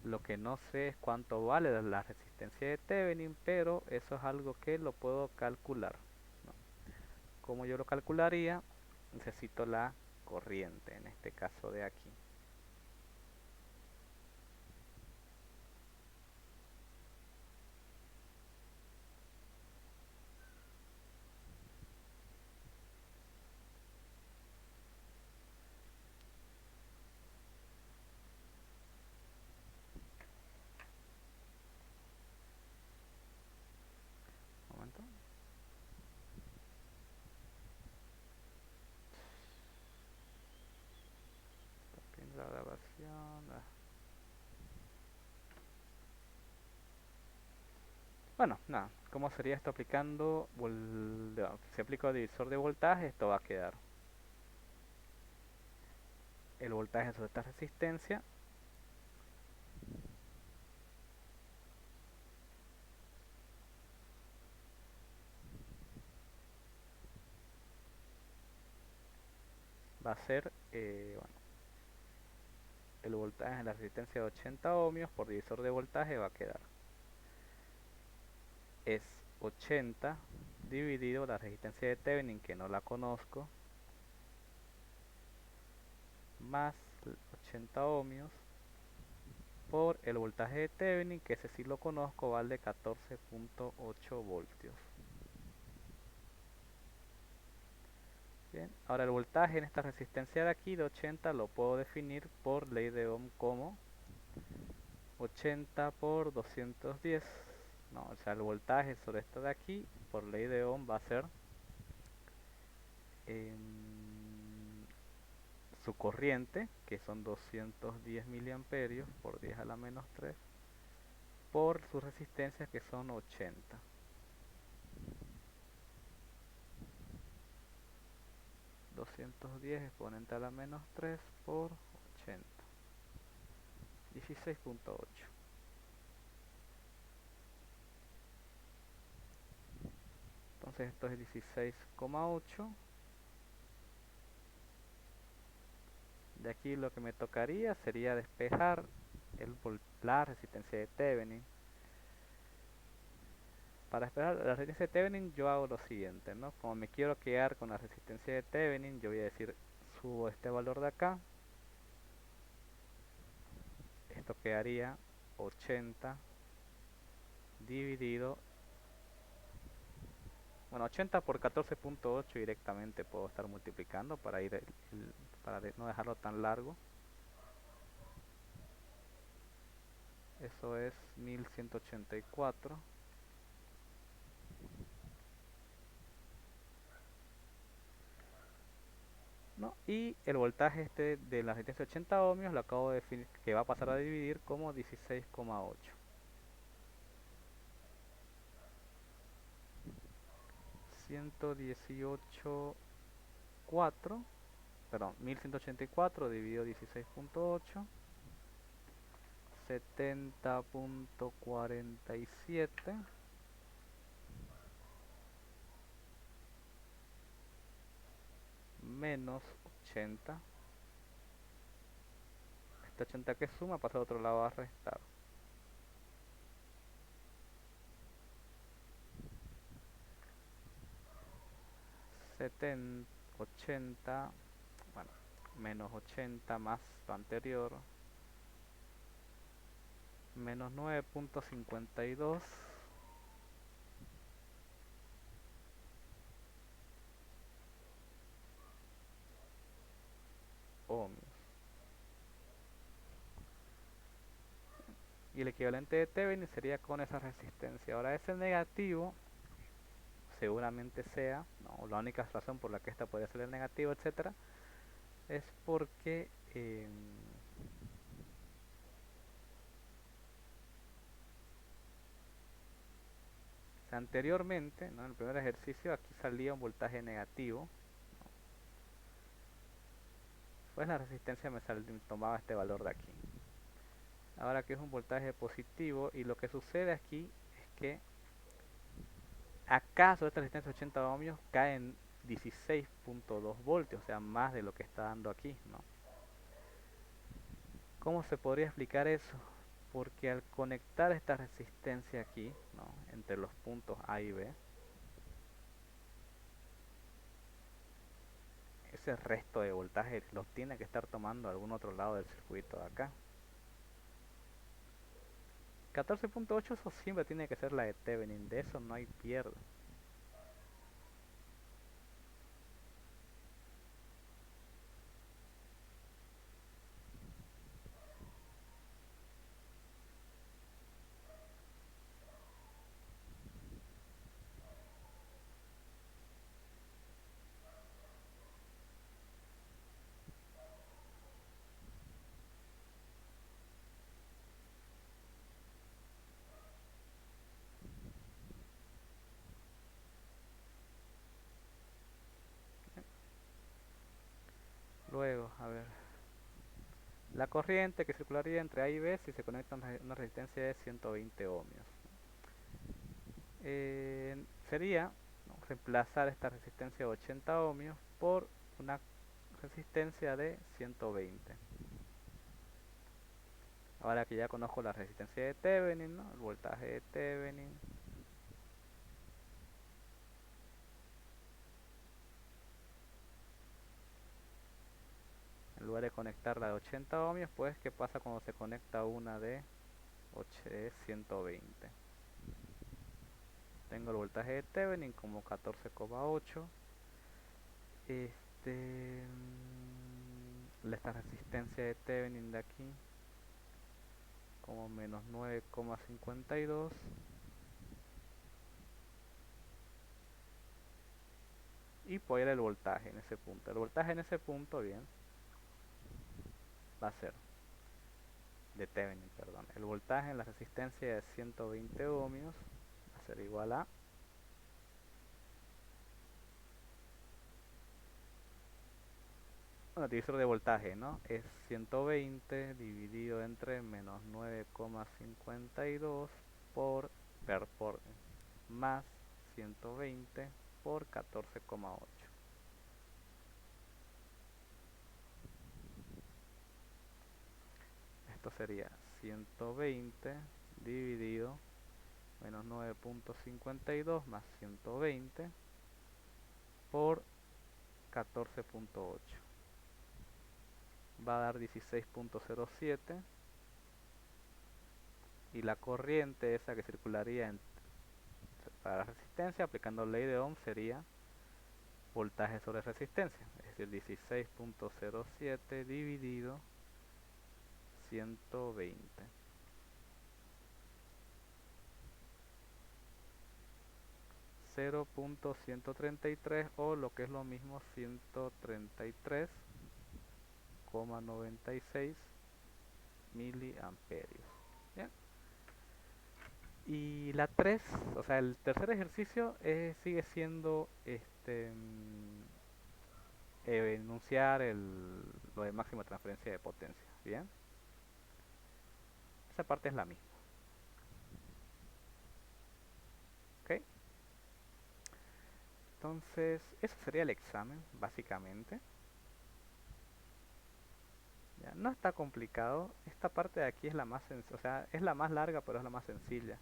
Lo que no sé es cuánto vale la resistencia de Thevenin, pero eso es algo que lo puedo calcular, ¿no? Como yo lo calcularía, necesito la corriente, en este caso de aquí. Un momento. La grabación. Bueno, nada, ¿cómo sería esto aplicando? Si aplico divisor de voltaje, esto va a quedar el voltaje sobre esta resistencia va a ser, bueno, el voltaje en la resistencia de 80 ohmios por divisor de voltaje va a quedar, es 80 dividido la resistencia de Thevenin, que no la conozco, más 80 ohmios por el voltaje de Thevenin, que ese sí lo conozco, vale 14,8 voltios. Bien, ahora el voltaje en esta resistencia de aquí de 80 lo puedo definir por ley de Ohm como 80 por 210. No, o sea, el voltaje sobre esto de aquí, por ley de Ohm, va a ser su corriente, que son 210 miliamperios por 10 a la menos 3, por su resistencia, que son 80. 210 exponente a la menos 3 por 80. 16.8. Entonces esto es 16,8. De aquí lo que me tocaría sería despejar la resistencia de Thevenin. Para despejar la resistencia de Thevenin yo hago lo siguiente, ¿no? Como me quiero quedar con la resistencia de Thevenin, yo voy a decir, subo este valor de acá. Esto quedaría 80 dividido, bueno, 80 por 14.8 directamente puedo estar multiplicando para para no dejarlo tan largo. Eso es 1184. ¿No? Y el voltaje este de la resistencia 80 ohmios lo acabo de definir, que va a pasar a dividir como 16,8. 118,4, perdón, 1184 dividido 16.8, 70.47 menos 80. Este 80 que suma pasa al otro lado a restar. 70, 80, bueno, menos 80 más lo anterior, menos 9.52 ohmios. Y el equivalente de Thevenin sería con esa resistencia. Ahora ese negativo seguramente sea, no, la única razón por la que esta puede ser el negativo, etcétera, es porque anteriormente, ¿no? En el primer ejercicio aquí salía un voltaje negativo, pues la resistencia tomaba este valor de aquí. Ahora que es un voltaje positivo, y lo que sucede aquí es que acaso esta resistencia 80 ohmios cae en 16.2 voltios, o sea, más de lo que está dando aquí, ¿no? ¿Cómo se podría explicar eso? Porque al conectar esta resistencia aquí, ¿no? Entre los puntos A y B, ese resto de voltaje los tiene que estar tomando algún otro lado del circuito de acá. 14.8, eso siempre tiene que ser la de Thevenin, de eso no hay pierde. Luego, a ver, la corriente que circularía entre A y B si se conecta a una resistencia de 120 ohmios. Sería, ¿no?, reemplazar esta resistencia de 80 ohmios por una resistencia de 120. Ahora que ya conozco la resistencia de Thevenin, ¿no?, el voltaje de Thevenin, en lugar de conectar la de 80 ohmios, pues ¿qué pasa cuando se conecta una de 120? Tengo el voltaje de Thevenin como 14,8. Esta resistencia de Thevenin de aquí como menos 9,52 y poner el voltaje en ese punto. El voltaje en ese punto, bien, va a ser de Thevenin, perdón. El voltaje en la resistencia de 120 ohmios va a ser igual a, bueno, divisor de voltaje, ¿no? Es 120 dividido entre menos 9,52 por más 120 por 14,8. Esto sería 120 dividido menos 9,52 más 120 por 14,8. Va a dar 16,07 y la corriente esa que circularía para la resistencia aplicando ley de Ohm sería voltaje sobre resistencia, es decir, 16,07 dividido 120. 0,133 o lo que es lo mismo 133,96 miliamperios. ¿Bien? Y la 3, o sea, el tercer ejercicio sigue siendo enunciar lo de máxima transferencia de potencia. Bien, esa parte es la misma. ¿Ok? Entonces, eso sería el examen, básicamente. Ya, no está complicado. Esta parte de aquí es la más sencilla, o sea, es la más larga, pero es la más sencilla.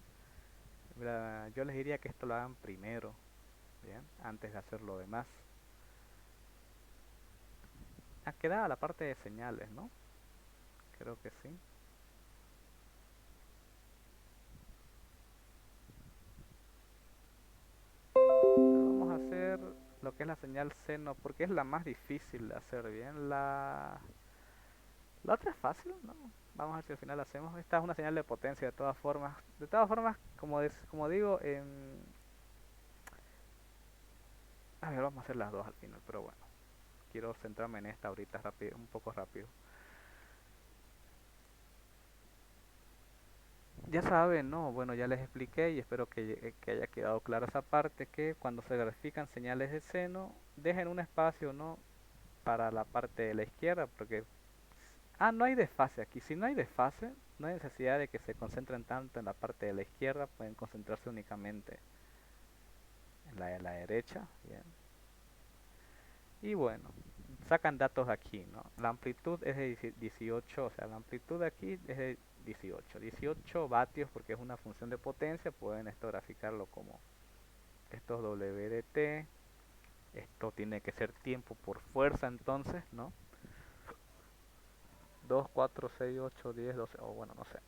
Yo les diría que esto lo hagan primero, bien, antes de hacer lo demás. Quedaba la parte de señales, ¿no? Creo que sí. Vamos a hacer lo que es la señal seno, porque es la más difícil de hacer bien. La otra es fácil, ¿no? Vamos a ver si al final la hacemos. Esta es una señal de potencia de todas formas. De todas formas, como digo, a ver, vamos a hacer las dos al final, pero bueno. Quiero centrarme en esta ahorita rápido, un poco rápido. Ya saben, ¿no? Bueno, ya les expliqué y espero que haya quedado clara esa parte, que cuando se grafican señales de seno, dejen un espacio, ¿no? Para la parte de la izquierda, porque... Ah, no hay desfase aquí. Si no hay desfase, no hay necesidad de que se concentren tanto en la parte de la izquierda, pueden concentrarse únicamente en la de la derecha, ¿bien? Y bueno, sacan datos aquí, ¿no? La amplitud es de 18, o sea, la amplitud aquí es de 18 vatios porque es una función de potencia, pueden esto graficarlo como esto es WDT, esto tiene que ser tiempo por fuerza entonces, ¿no? 2, 4, 6, 8, 10, 12, o bueno, no sé.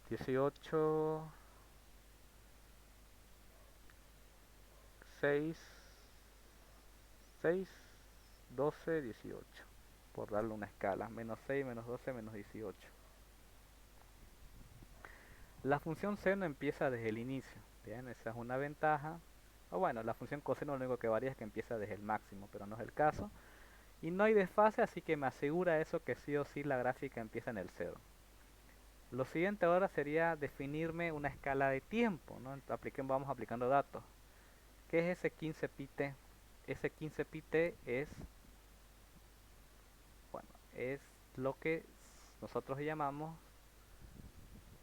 18, 6, 6, 12, 18. Por darle una escala, menos 6, menos 12, menos 18. La función seno empieza desde el inicio, bien, esa es una ventaja. O bueno, la función coseno lo único que varía es que empieza desde el máximo, pero no es el caso. Y no hay desfase, así que me asegura eso que sí o sí la gráfica empieza en el cero. Lo siguiente ahora sería definirme una escala de tiempo, ¿no? Vamos aplicando datos. ¿Qué es ese 15 pi t? Ese 15 pi t es, bueno, es lo que nosotros llamamos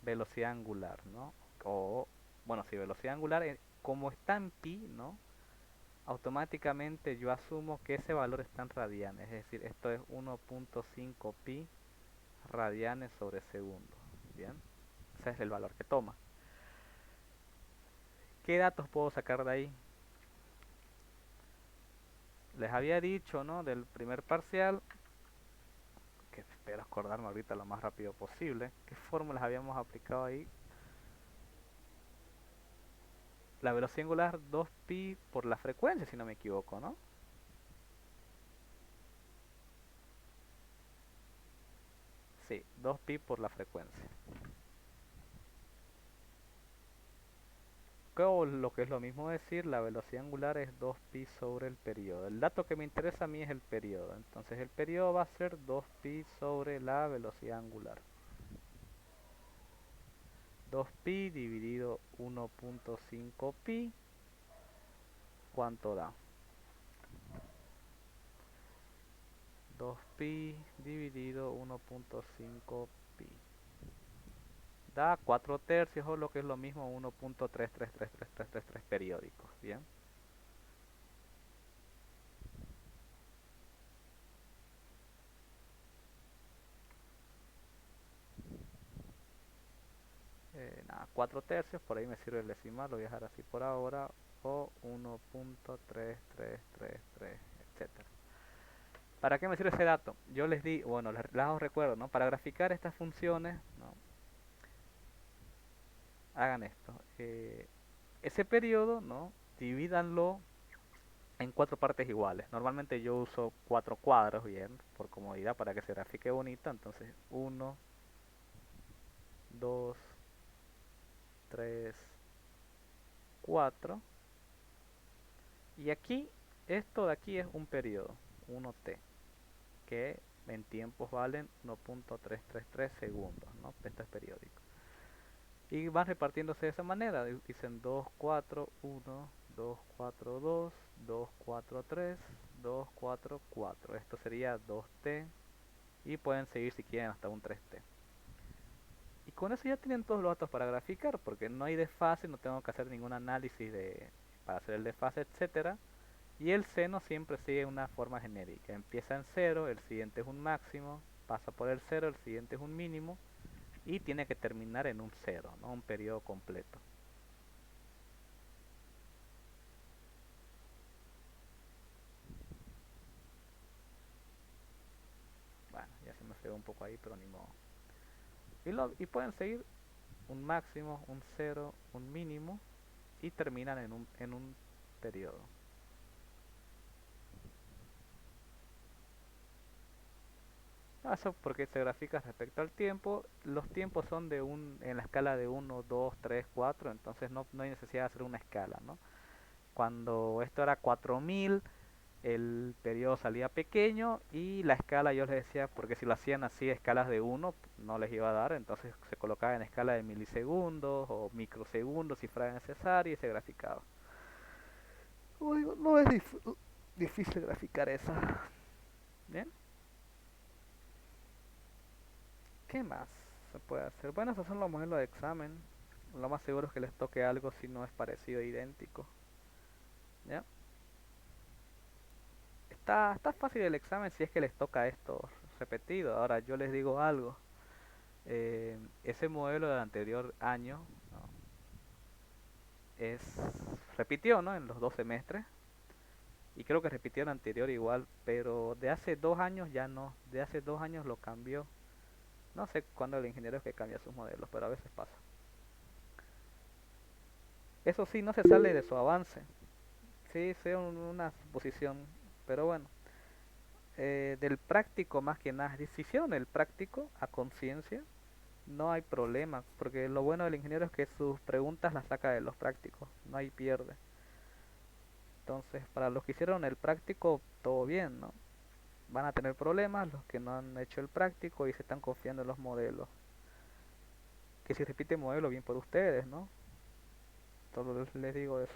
velocidad angular, ¿no? O, bueno, si velocidad angular, como está en pi, ¿no? Automáticamente yo asumo que ese valor está en radianes, es decir, esto es 1,5 pi radianes sobre segundo, ¿bien? Ese es el valor que toma. ¿Qué datos puedo sacar de ahí? Les había dicho, ¿no? Del primer parcial, que espero acordarme ahorita lo más rápido posible, ¿qué fórmulas habíamos aplicado ahí? La velocidad angular 2pi por la frecuencia, si no me equivoco, ¿no? Sí, 2pi por la frecuencia. O lo que es lo mismo decir, la velocidad angular es 2pi sobre el periodo. El dato que me interesa a mí es el periodo. Entonces el periodo va a ser 2pi sobre la velocidad angular. 2pi dividido 1.5pi, ¿cuánto da? 2pi dividido 1.5pi. Da 4 tercios o lo que es lo mismo 1.333333 periódicos. Bien. Nada, 4 tercios, por ahí me sirve el decimal, lo voy a dejar así por ahora, o 1.3333, etcétera. ¿Para qué me sirve ese dato? Yo les di, bueno, les os recuerdo, ¿no? Para graficar estas funciones, ¿no? Hagan esto. Ese periodo, ¿no? Divídanlo en 4 partes iguales. Normalmente yo uso 4 cuadros, bien, por comodidad, para que se grafique bonito. Entonces, 1, 2, 3, 4. Y aquí, esto de aquí es un periodo, 1t, que en tiempos valen 1.333 segundos, ¿no? Esto es periódico. Y van repartiéndose de esa manera. Dicen 2, 4, 1, 2, 4, 2, 2, 4, 3, 2, 4, 4. Esto sería 2t. Y pueden seguir si quieren hasta un 3t. Y con eso ya tienen todos los datos para graficar, porque no hay desfase, no tengo que hacer ningún análisis para hacer el desfase, etcétera. Y el seno siempre sigue una forma genérica. Empieza en 0, el siguiente es un máximo, pasa por el 0, el siguiente es un mínimo, y tiene que terminar en un 0, ¿no? Un periodo completo. Bueno, ya se me fregó un poco ahí, pero ni modo. Y pueden seguir un máximo, un 0, un mínimo, y terminan en un periodo. Eso porque se grafica respecto al tiempo. Los tiempos son en la escala de 1, 2, 3, 4, entonces no hay necesidad de hacer una escala, ¿no? Cuando esto era 4000, el periodo salía pequeño y la escala yo les decía, porque si lo hacían así escalas de 1 no les iba a dar, entonces se colocaba en escala de milisegundos o microsegundos si fuera necesario y se graficaba. No es difícil graficar esa. Bien, ¿qué más se puede hacer? Bueno, esos son los modelos de examen. Lo más seguro es que les toque algo si no es parecido e idéntico. ¿Ya? Está fácil el examen si es que les toca esto repetido. Ahora yo les digo algo. Ese modelo del anterior año, ¿no? es repitió, ¿no? En los 2 semestres. Y creo que repitió el anterior igual. Pero de hace 2 años ya no. De hace 2 años lo cambió. No sé cuándo el ingeniero es que cambia sus modelos, pero a veces pasa. Eso sí, no se sale de su avance. Sí, sea una suposición. Pero bueno. Del práctico más que nada. Si hicieron el práctico a conciencia, no hay problema, porque lo bueno del ingeniero es que sus preguntas las saca de los prácticos, no hay pierde. Entonces, para los que hicieron el práctico, todo bien, ¿no? Van a tener problemas los que no han hecho el práctico y se están confiando en los modelos. Que si repite modelo, bien por ustedes, ¿no? Solo les digo eso.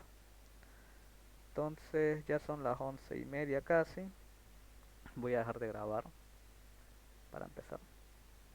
Entonces, ya son las 11:30 casi. Voy a dejar de grabar para empezar.